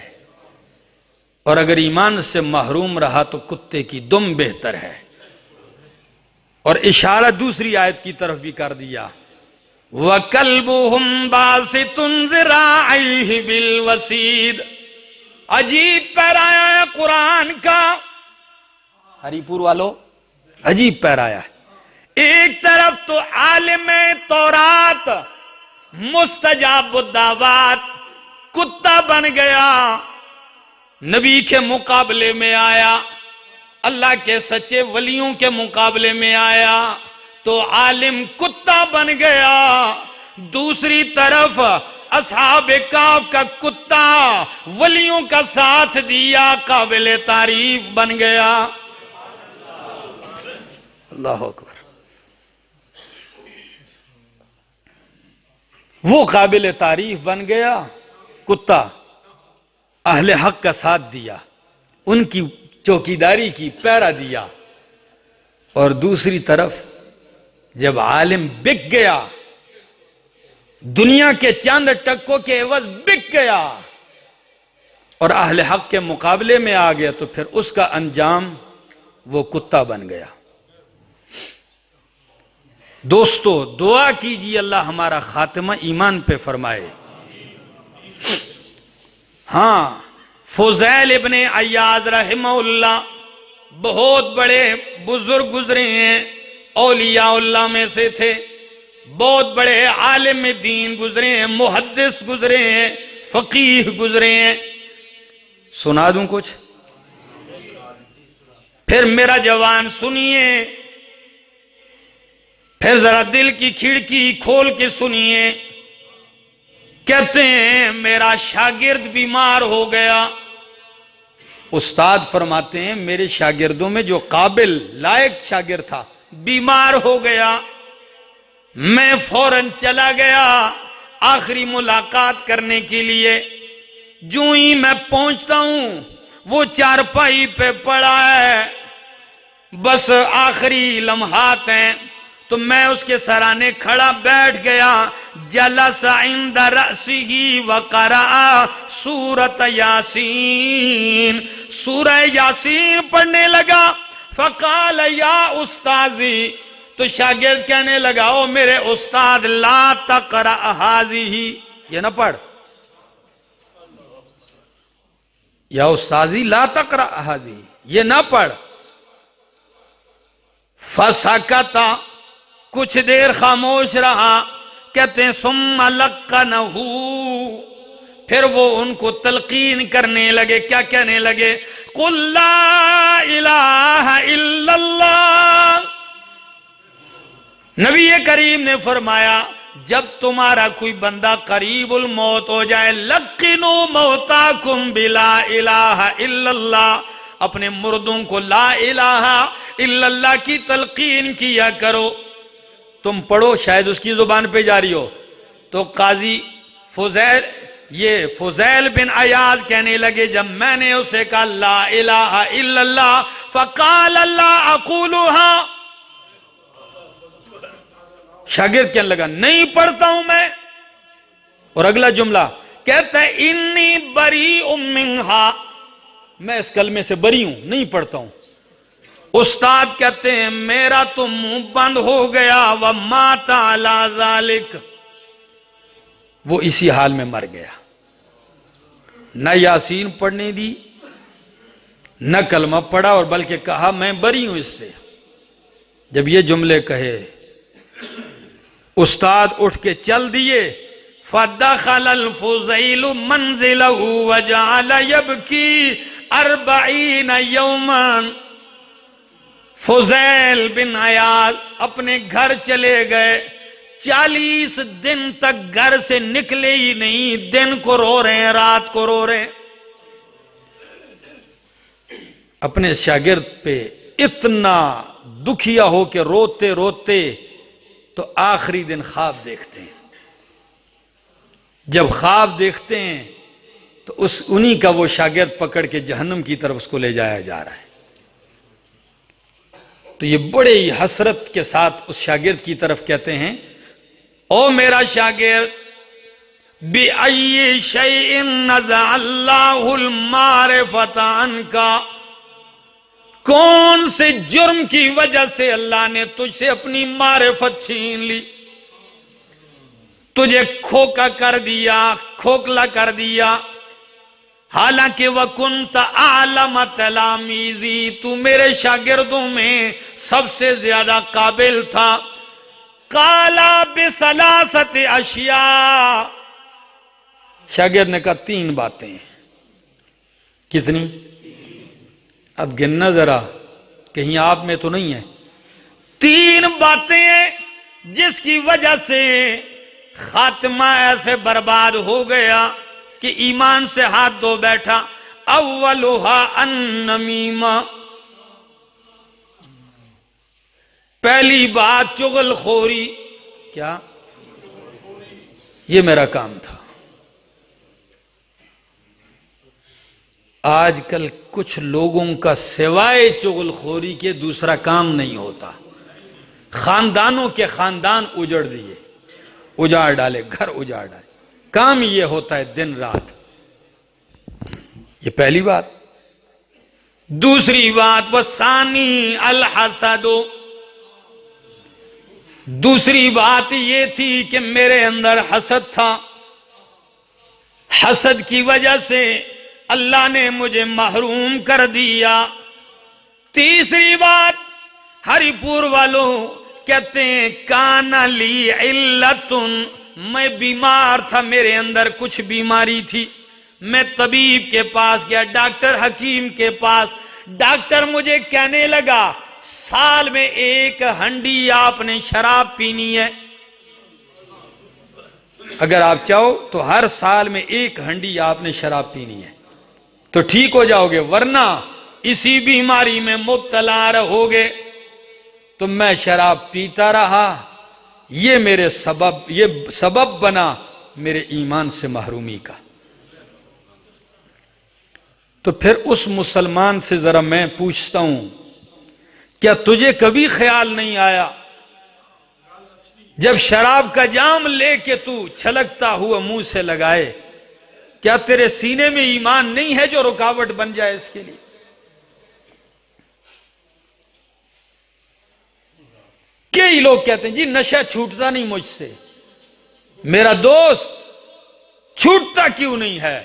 اور اگر ایمان سے محروم رہا تو کتے کی دم بہتر ہے۔ اور اشارہ دوسری آیت کی طرف بھی کر دیا، وَكَلْبُهُمْ بَاسِطٌ ذِرَاعَيْهِ بِالْوَسِيدِ۔ عجیب پیرایا ہے قرآن کا، ہری پور والو عجیب پیرایا ہے۔ ایک طرف تو عالم تورات مستجاب الدعوات کتا بن گیا، نبی کے مقابلے میں آیا، اللہ کے سچے ولیوں کے مقابلے میں آیا تو عالم کتا بن گیا۔ دوسری طرف اصحاب کہف کا کتا ولیوں کا ساتھ دیا، قابل تعریف بن گیا۔ اللہ اکبر، وہ قابل تعریف بن گیا کتا، اہل حق کا ساتھ دیا، ان کی چوکیداری کی، پیرا دیا۔ اور دوسری طرف جب عالم بک گیا، دنیا کے چاند ٹکوں کے عوض بک گیا اور اہل حق کے مقابلے میں آ گیا، تو پھر اس کا انجام وہ کتا بن گیا۔ دوستو دعا کیجیے اللہ ہمارا خاتمہ ایمان پہ فرمائے۔ ہاں، فضیل ابن عیاض رحمہ اللہ بہت بڑے بزرگ گزرے ہیں، اولیاء اللہ میں سے تھے، بہت بڑے عالم دین گزرے ہیں، محدث گزرے ہیں، فقیہ گزرے ہیں۔ سنا دوں کچھ؟ پھر میرا جوان سنیے، پھر ذرا دل کی کھڑکی کھول کے سنیے۔ کہتے ہیں میرا شاگرد بیمار ہو گیا۔ استاد فرماتے ہیں میرے شاگردوں میں جو قابل لائق شاگرد تھا بیمار ہو گیا، میں فوراً چلا گیا آخری ملاقات کرنے کے لیے۔ جو ہی میں پہنچتا ہوں وہ چارپائی پہ پڑا ہے، بس آخری لمحات ہیں، تو میں اس کے سرانے کھڑا بیٹھ گیا۔ جلس عند رأسہ وقرأ سورۃ یاسین، سورہ یاسین پڑھنے لگا۔ فقال یا استاذی، تو شاگرد کہنے لگا او میرے استاد، لا تقرأ ہذہ، یہ نہ پڑھ، یا استاذی لا تقرأ ہذہ، یہ نہ پڑھ۔ فسکت، کچھ دیر خاموش رہا۔ کہتے ہیں ثم لقنہ، پھر وہ ان کو تلقین کرنے لگے۔ کیا کہنے لگے؟ قل لا الہ الا اللہ، نبی کریم نے فرمایا جب تمہارا کوئی بندہ قریب الموت ہو جائے لقنو موتاکم بلا الہ الا اللہ، اپنے مردوں کو لا الہ الا اللہ کی تلقین کیا کرو. تم پڑھو، شاید اس کی زبان پہ جاری ہو. تو قاضی فضیل بن عیاض کہنے لگے جب میں نے اسے کہا لا الہ الا اللہ فقال اللہ اقولها، شاگرد کہنے لگا نہیں پڑھتا ہوں میں. اور اگلا جملہ کہتا ہے انی بریء منہا، میں اس کلمے سے بری ہوں، نہیں پڑھتا ہوں. استاد کہتے ہیں میرا تو منہ بند ہو گیا ومات علی ذالک، وہ اسی حال میں مر گیا. نہ یاسین پڑھنے دی، نہ کلمہ پڑھا، اور بلکہ کہا میں بری ہوں اس سے. جب یہ جملے کہے استاد اٹھ کے چل دیے. فَدَخَلَ الْفُضَيْلُ مَنْزِلَهُ وَجَعَلَ يَبْكِي 40 يَوْمًا. فضیل بن عیاض اپنے گھر چلے گئے، 40 دن تک گھر سے نکلے ہی نہیں، دن کو رو رہے ہیں رات کو رو رہے ہیں. اپنے شاگرد پہ اتنا دکھیا ہو کہ روتے روتے تو آخری دن خواب دیکھتے ہیں. جب خواب دیکھتے ہیں تو انہی کا وہ شاگرد پکڑ کے جہنم کی طرف اس کو لے جایا جا رہا ہے. تو یہ بڑے ہی حسرت کے ساتھ اس شاگرد کی طرف کہتے ہیں او میرا شاگرد بِأَيِّ شَيْءٍ نَزَعَ اللَّهُ الْمَعْرِفَةَ عَنْكَ، کون سے جرم کی وجہ سے اللہ نے تجھ سے اپنی معرفت چھین لی، تجھے کھوکا کر دیا، کھوکھلا کر دیا. حالانکہ وَكُنْتَ أَعْلَمَ تَلَامِيذِي، تو میرے شاگردوں میں سب سے زیادہ قابل تھا. قَالَ بِثَلَاثَةِ أَشْيَاء، شاگرد نے کہا 3 باتیں. کتنی؟ اب گننا ذرا، کہیں آپ میں تو نہیں ہے. 3 باتیں ہیں جس کی وجہ سے خاتمہ ایسے برباد ہو گیا کہ ایمان سے ہاتھ دھو بیٹھا. اولها النمیمہ، پہلی بات چغل خوری. کیا؟ یہ میرا کام تھا. آج کل کچھ لوگوں کا سوائے چغل خوری کے دوسرا کام نہیں ہوتا. خاندانوں کے خاندان اجڑ دیے، اجاڑ ڈالے، گھر اجاڑ ڈالے، کام یہ ہوتا ہے دن رات. یہ پہلی بات. دوسری بات وَثَانِي الْحَسَدُ، دوسری بات یہ تھی کہ میرے اندر حسد تھا، حسد کی وجہ سے اللہ نے مجھے محروم کر دیا. تیسری بات ہری پور والوں کہتے ہیں کان لی علت، میں بیمار تھا، میرے اندر کچھ بیماری تھی. میں طبیب کے پاس گیا، ڈاکٹر حکیم کے پاس. ڈاکٹر مجھے کہنے لگا سال میں 1 ہنڈی آپ نے شراب پینی ہے. اگر آپ چاہو تو ہر سال میں 1 ہنڈی آپ نے شراب پینی ہے تو ٹھیک ہو جاؤ گے، ورنہ اسی بیماری میں مبتلا رہو گے. تو میں شراب پیتا رہا، یہ سبب بنا میرے ایمان سے محرومی کا. تو پھر اس مسلمان سے ذرا میں پوچھتا ہوں، کیا تجھے کبھی خیال نہیں آیا جب شراب کا جام لے کے تو چھلکتا ہوا منہ سے لگائے، کیا تیرے سینے میں ایمان نہیں ہے جو رکاوٹ بن جائے اس کے لیے؟ کئی لوگ کہتے ہیں جی نشہ چھوٹتا نہیں مجھ سے. میرا دوست چھوٹتا کیوں نہیں ہے؟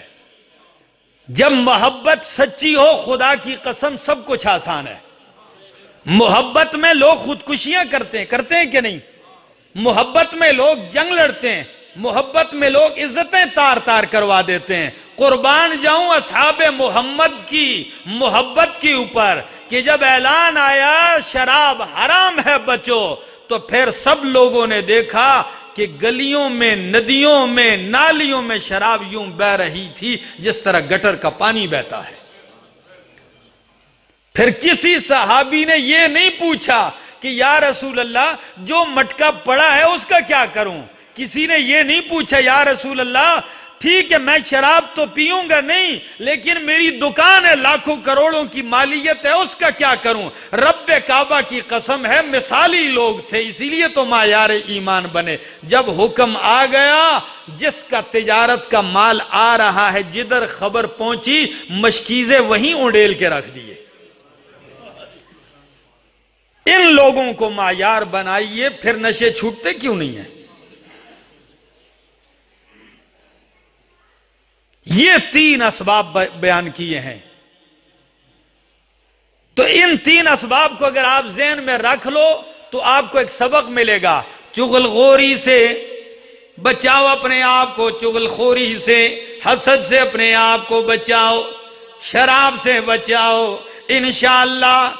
جب محبت سچی ہو خدا کی قسم سب کچھ آسان ہے. محبت میں لوگ خودکشیاں کرتے ہیں کہ نہیں؟ محبت میں لوگ جنگ لڑتے ہیں، محبت میں لوگ عزتیں تار تار کروا دیتے ہیں. قربان جاؤں اصحاب محمد کی محبت کے اوپر کہ جب اعلان آیا شراب حرام ہے بچو، تو پھر سب لوگوں نے دیکھا کہ گلیوں میں، ندیوں میں، نالیوں میں شراب یوں بہ رہی تھی جس طرح گٹر کا پانی بہتا ہے۔ پھر کسی صحابی نے یہ نہیں پوچھا کہ یا رسول اللہ جو مٹکا پڑا ہے اس کا کیا کروں؟ کسی نے یہ نہیں پوچھا یا رسول اللہ ٹھیک ہے میں شراب تو پیوں گا نہیں، لیکن میری دکان ہے، لاکھوں کروڑوں کی مالیت ہے، اس کا کیا کروں؟ رب کعبہ کی قسم ہے مثالی لوگ تھے، اسی لیے تو معیار ایمان بنے۔ جب حکم آ گیا جس کا تجارت کا مال آ رہا ہے، جدھر خبر پہنچی مشکیزیں وہیں اونڈیل کے رکھ دیے۔ ان لوگوں کو معیار بنائیے، پھر نشے چھوٹتے کیوں نہیں ہیں؟ یہ 3 اسباب بیان کیے ہیں، تو ان 3 اسباب کو اگر آپ ذہن میں رکھ لو تو آپ کو ایک سبق ملے گا۔ چغل خوری سے بچاؤ اپنے آپ کو، چغل خوری سے، حسد سے اپنے آپ کو بچاؤ، شراب سے بچاؤ، انشاءاللہ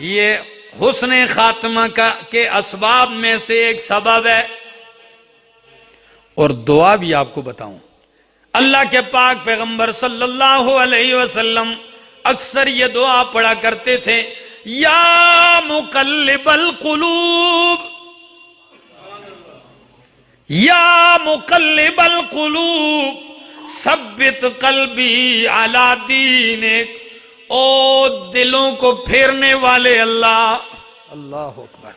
یہ حسن خاتمہ کے اسباب میں سے ایک سبب ہے۔ اور دعا بھی آپ کو بتاؤں، اللہ کے پاک پیغمبر صلی اللہ علیہ وسلم اکثر یہ دعا پڑھا کرتے تھے، یا مقلب القلوب، یا مقلب القلوب ثبت قلبی علی دینک، او دلوں کو پھیرنے والے اللہ، اللہ اکبر،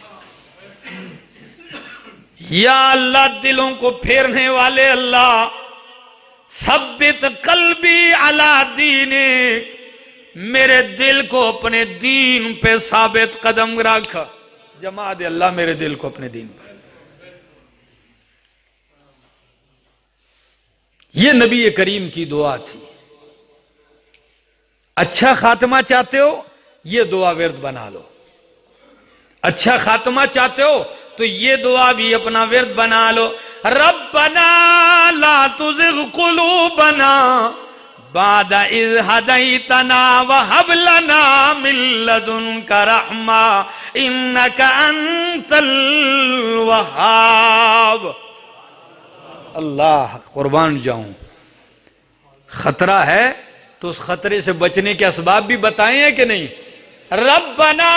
یا اللہ دلوں کو پھیرنے والے اللہ، ثبت قلبی علی دینک، میرے دل کو اپنے دین پہ ثابت قدم رکھ، جما دے اللہ میرے دل کو اپنے دین پر۔ یہ نبی کریم کی دعا تھی۔ اچھا خاتمہ چاہتے ہو یہ دعا ورد بنا لو، اچھا خاتمہ چاہتے ہو تو یہ دعا بھی اپنا ورد بنا لو، ربنا لا تزغ قلوبنا بعد اذ ہدیتنا وہب لنا من لدنک رحمہ انک انت الوہاب۔ اللہ قربان جاؤں، خطرہ ہے تو اس خطرے سے بچنے کے اسباب بھی بتائیں ہیں کہ نہیں؟ ربنا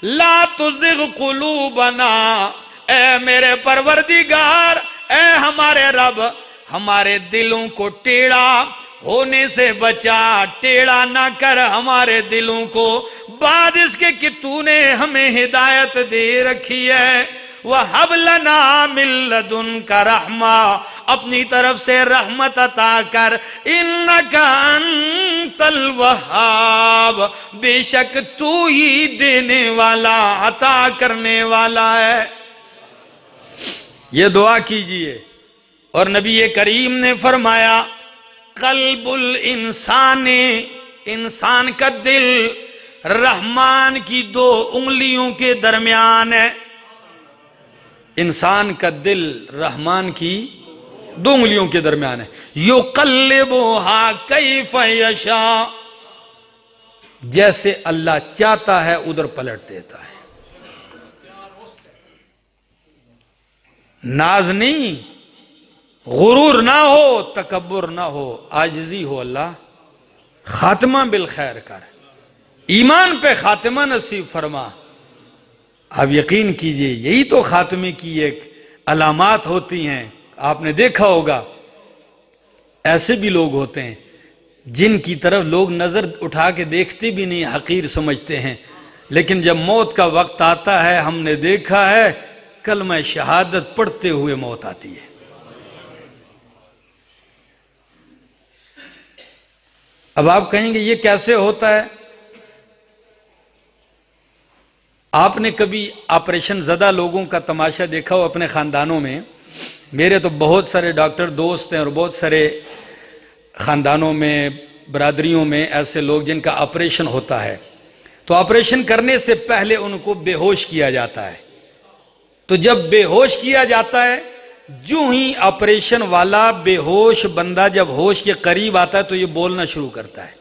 لا تزغ قلوبنا، اے میرے پروردگار، اے ہمارے رب، ہمارے دلوں کو ٹیڑھا ہونے سے بچا، ٹیڑھا نہ کر ہمارے دلوں کو، بعد اس کے کہ تو نے ہمیں ہدایت دے رکھی ہے، وَهَبْ لَنَا مِن لَدُنْكَ رَحْمَةً، اپنی طرف سے رحمت عطا کر، اِنَّكَ أَنْتَ الْوَهَّابُ، بے شک تو ہی دینے والا عطا کرنے والا ہے۔ یہ دعا کیجئے۔ اور نبی کریم نے فرمایا قلب الانسان، انسان کا دل رحمان کی 2 انگلیوں کے درمیان ہے۔ انسان کا دل رحمان کی 2 انگلیوں کے درمیان ہے، یقلبها کیف یشاء، جیسے اللہ چاہتا ہے ادھر پلٹ دیتا ہے۔ ناز نہیں، غرور نہ ہو، تکبر نہ ہو، عاجزی ہو، اللہ خاتمہ بالخیر کر، ایمان پہ خاتمہ نصیب فرما۔ آپ یقین کیجئے یہی تو خاتمے کی ایک علامات ہوتی ہیں۔ آپ نے دیکھا ہوگا ایسے بھی لوگ ہوتے ہیں جن کی طرف لوگ نظر اٹھا کے دیکھتے بھی نہیں، حقیر سمجھتے ہیں، لیکن جب موت کا وقت آتا ہے ہم نے دیکھا ہے کلمہ شہادت پڑھتے ہوئے موت آتی ہے۔ اب آپ کہیں گے یہ کیسے ہوتا ہے؟ آپ نے کبھی آپریشن زدہ لوگوں کا تماشا دیکھا ہو اپنے خاندانوں میں؟ میرے تو بہت سارے ڈاکٹر دوست ہیں اور بہت سارے خاندانوں میں، برادریوں میں ایسے لوگ جن کا آپریشن ہوتا ہے، تو آپریشن کرنے سے پہلے ان کو بے ہوش کیا جاتا ہے۔ تو جب بے ہوش کیا جاتا ہے، جو ہی آپریشن والا بے ہوش بندہ جب ہوش کے قریب آتا ہے تو یہ بولنا شروع کرتا ہے۔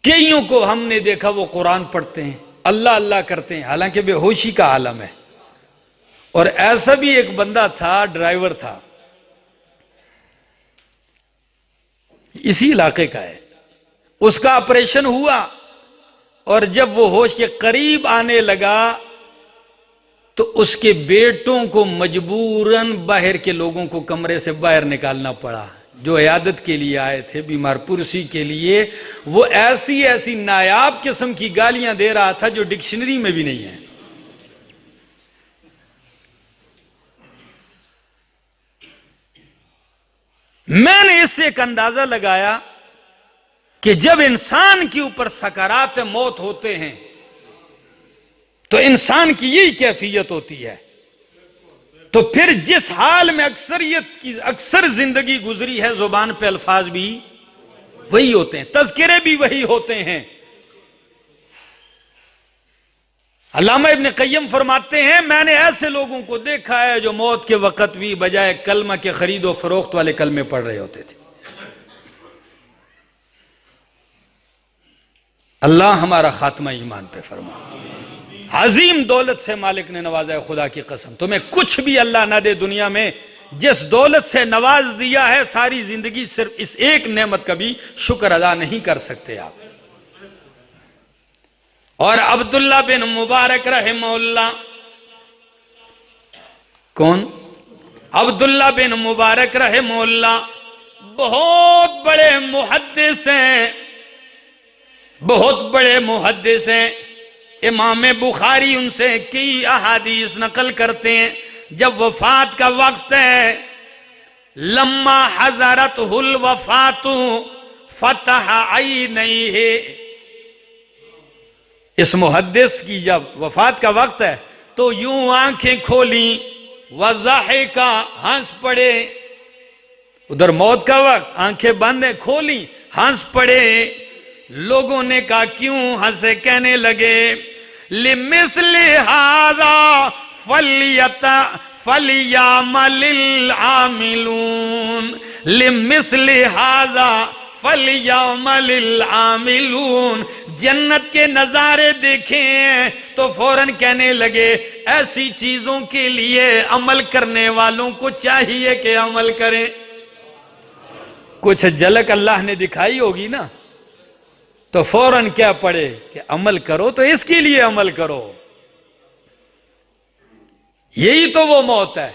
کئیوں کو ہم نے دیکھا وہ قرآن پڑھتے ہیں، اللہ اللہ کرتے ہیں حالانکہ بے ہوشی کا عالم ہے. اور ایسا بھی ایک بندہ تھا، ڈرائیور تھا، اسی علاقے کا ہے، اس کا آپریشن ہوا اور جب وہ ہوش کے قریب آنے لگا تو اس کے بیٹوں کو مجبوراً باہر کے لوگوں کو کمرے سے باہر نکالنا پڑا، جو عیادت کے لیے آئے تھے بیمار پرسی کے لیے. وہ ایسی ایسی نایاب قسم کی گالیاں دے رہا تھا جو ڈکشنری میں بھی نہیں ہے. میں نے اس سے ایک اندازہ لگایا کہ جب انسان کے اوپر سکرات موت ہوتے ہیں تو انسان کی یہی کیفیت ہوتی ہے. تو پھر جس حال میں اکثریت کی اکثر زندگی گزری ہے، زبان پہ الفاظ بھی وہی ہوتے ہیں، تذکرے بھی وہی ہوتے ہیں. علامہ ابن قیم فرماتے ہیں میں نے ایسے لوگوں کو دیکھا ہے جو موت کے وقت بھی بجائے کلمہ کے خرید و فروخت والے کلمے پڑھ رہے ہوتے تھے. اللہ ہمارا خاتمہ ایمان پہ فرما. عظیم دولت سے مالک نے نوازا ہے، خدا کی قسم تمہیں کچھ بھی اللہ نہ دے دنیا میں، جس دولت سے نواز دیا ہے ساری زندگی صرف اس ایک نعمت کا بھی شکر ادا نہیں کر سکتے آپ. اور عبداللہ بن مبارک رحمہ اللہ، کون؟ عبداللہ بن مبارک رحمہ اللہ بہت بڑے محدث ہیں، بہت بڑے محدث ہیں. امام بخاری ان سے کئی احادیث نقل کرتے ہیں. جب وفات کا وقت ہے، لما حضرتہ الوفات فتح عینیہ، اس محدث کی جب وفات کا وقت ہے تو یوں آنکھیں کھولیں، وضحک، ہنس پڑے. ادھر موت کا وقت، آنکھیں بند ہیں، کھولیں، ہنس پڑے. لوگوں نے کہا کیوں ہنسے؟ کہنے لگے لِمِثْلِ هَذَا فَلْيَعْمَلِ الْعَامِلُونَ، لِمِثْلِ هَذَا فَلْيَعْمَلِ الْعَامِلُونَ. جنت کے نظارے دیکھیں تو فوراً کہنے لگے ایسی چیزوں کے لیے عمل کرنے والوں کو چاہیے کہ عمل کریں. کچھ جھلک اللہ نے دکھائی ہوگی نا تو فوراً کیا پڑے کہ عمل کرو، تو اس کے لیے عمل کرو. یہی تو وہ موت ہے.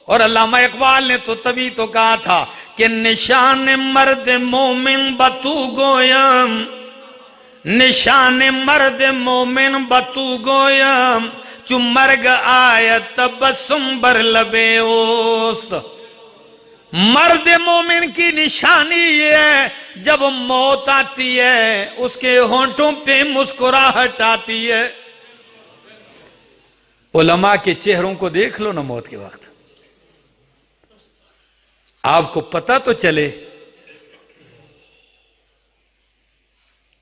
اور علامہ اقبال نے تو تبھی تو کہا تھا کہ نشان مرد مومن بتو گویم، نشان مرد مومن بتو گویم، چو مرگ آیت تبسم بر لبے اوست. مرد مومن کی نشانی یہ ہے جب موت آتی ہے اس کے ہونٹوں پہ مسکراہٹ آتی ہے. علماء کے چہروں کو دیکھ لو نا موت کے وقت، آپ کو پتہ تو چلے.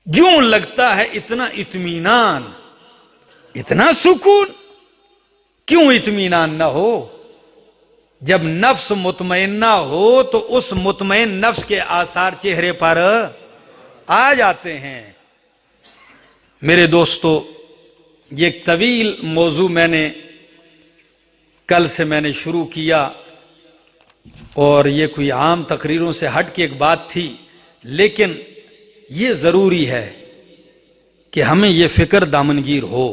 یوں لگتا ہے اتنا اطمینان، اتنا سکون. کیوں اطمینان نہ ہو؟ جب نفس مطمئنہ ہو تو اس مطمئن نفس کے آثار چہرے پر آ جاتے ہیں. میرے دوستو، یہ ایک طویل موضوع میں نے کل سے میں نے شروع کیا اور یہ کوئی عام تقریروں سے ہٹ کے ایک بات تھی، لیکن یہ ضروری ہے کہ ہمیں یہ فکر دامنگیر ہو.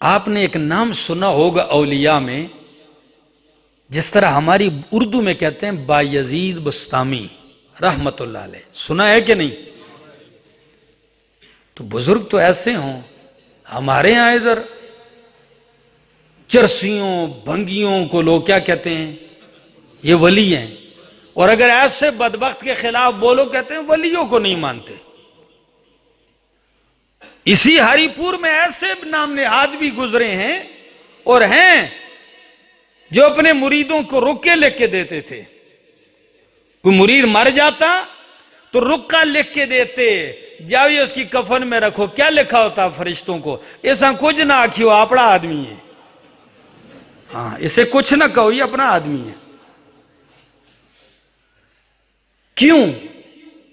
آپ نے ایک نام سنا ہوگا اولیاء میں، جس طرح ہماری اردو میں کہتے ہیں بایزید بستامی رحمت اللہ علیہ، سنا ہے کہ نہیں؟ تو بزرگ تو ایسے ہوں. ہمارے ہاں ادھر چرسیوں بھنگیوں کو لوگ کیا کہتے ہیں؟ یہ ولی ہیں. اور اگر ایسے بدبخت کے خلاف بولو کہتے ہیں ولیوں کو نہیں مانتے. اسی ہری پور میں ایسے نام نہاد بھی گزرے ہیں اور ہیں جو اپنے مریدوں کو رکے لکھ کے دیتے تھے. کوئی مرید مر جاتا تو رکا لکھ کے دیتے، جاؤ یہ اس کی کفن میں رکھو. کیا لکھا ہوتا فرشتوں کو؟ ایسا کچھ نہ آکھیو، اپنا آدمی ہے. ہاں، اسے کچھ نہ کہو، یہ اپنا آدمی ہے. کیوں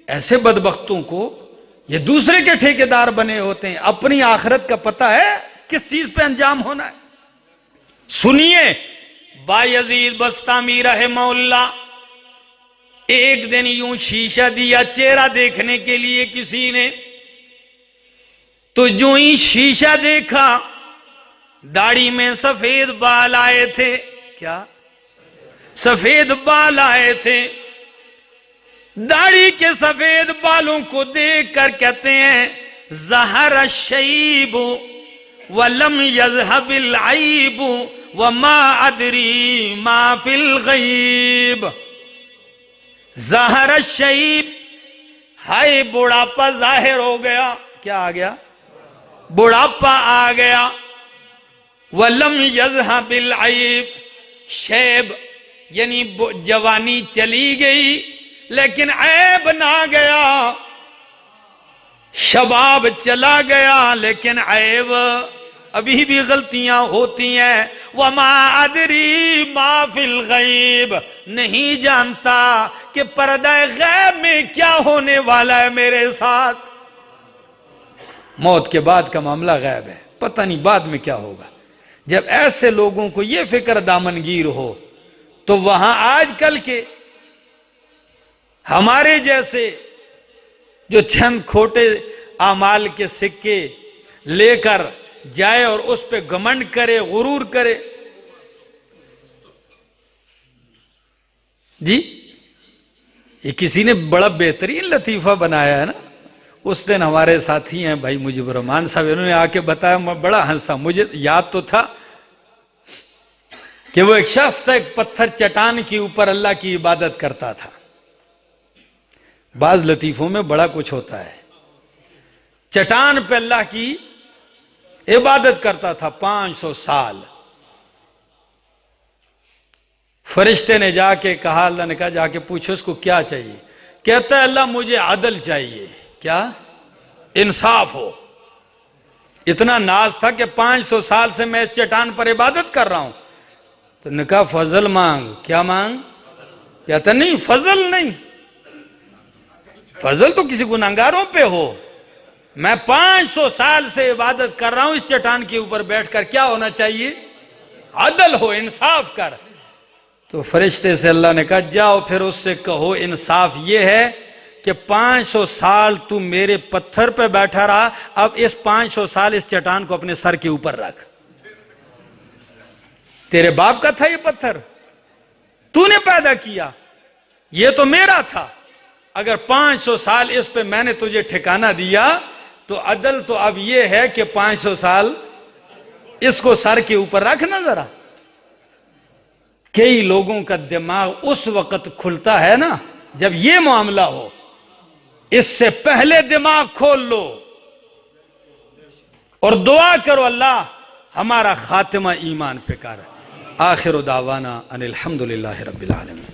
ایسے بدبختوں کو یہ دوسرے کے ٹھیکیدار بنے ہوتے ہیں، اپنی آخرت کا پتہ ہے کس چیز پہ انجام ہونا ہے۔ سنیے بایزید بستامی رحمہ اللہ، ایک دن یوں شیشہ دیا چہرہ دیکھنے کے لیے کسی نے، تو جو ہی شیشہ دیکھا داڑھی میں سفید بال آئے تھے۔ کیا؟ سفید بال آئے تھے۔ داڑھی کے سفید بالوں کو دیکھ کر کہتے ہیں ظہر الشیب ولم یذہب العیب وما ادری ما فی الغیب۔ ظہر الشیب، ہائے بڑھاپا ظاہر ہو گیا۔ کیا آ گیا؟ بڑھاپا آ گیا۔ وَلَمْ يَذْهَبِ الْعَيْبِ، شیب یعنی جوانی چلی گئی لیکن عیب نہ گیا، شباب چلا گیا لیکن عیب ابھی بھی غلطیاں ہوتی ہیں۔ وَمَا أَدْرِي مَا فِي الْغَيْبِ، نہیں جانتا کہ پردہ غیب میں کیا ہونے والا ہے میرے ساتھ۔ موت کے بعد کا معاملہ غیب ہے، پتہ نہیں بعد میں کیا ہوگا۔ جب ایسے لوگوں کو یہ فکر دامنگیر ہو تو وہاں آج کل کے ہمارے جیسے جو چند کھوٹے اعمال کے سکے لے کر جائے اور اس پہ گھمنڈ کرے، غرور کرے۔ جی یہ کسی نے بڑا بہترین لطیفہ بنایا ہے نا، اس دن ہمارے ساتھی ہیں بھائی مجیب الرحمان صاحب، انہوں نے آ کے بتایا، میں بڑا ہنسا، مجھے یاد تو تھا کہ وہ ایک شخص تھا، ایک پتھر چٹان کے اوپر اللہ کی عبادت کرتا تھا۔ بعض لطیفوں میں بڑا کچھ ہوتا ہے۔ چٹان پہ اللہ کی عبادت کرتا تھا 500 سال۔ فرشتے نے جا کے کہا، اللہ نے کہا جا کے پوچھو اس کو کیا چاہیے۔ کہتا ہے اللہ مجھے عدل چاہیے۔ کیا؟ انصاف ہو۔ اتنا ناز تھا کہ 500 سال سے میں اس چٹان پر عبادت کر رہا ہوں۔ تو نے کہا فضل مانگ۔ کیا مانگ؟ کہتا نہیں فضل نہیں، فضل تو کسی گناہگاروں پہ ہو، میں 500 سال سے عبادت کر رہا ہوں اس چٹان کے اوپر بیٹھ کر، کیا ہونا چاہیے؟ عدل ہو، انصاف کر۔ تو فرشتے سے اللہ نے کہا جاؤ پھر اس سے کہو انصاف یہ ہے کہ 500 سال تو میرے پتھر پہ بیٹھا رہا، اب اس 500 سال اس چٹان کو اپنے سر کے اوپر رکھ۔ تیرے باپ کا تھا یہ پتھر، تو نے پیدا کیا، یہ تو میرا تھا۔ اگر 500 سال اس پہ میں نے تجھے ٹھکانہ دیا تو عدل تو اب یہ ہے کہ 500 سال اس کو سر کے اوپر رکھنا ذرا۔ کئی لوگوں کا دماغ اس وقت کھلتا ہے نا جب یہ معاملہ ہو، اس سے پہلے دماغ کھول لو اور دعا کرو اللہ ہمارا خاتمہ ایمان پہ کر۔ آخر دعوانا ان الحمدللہ رب العالمین۔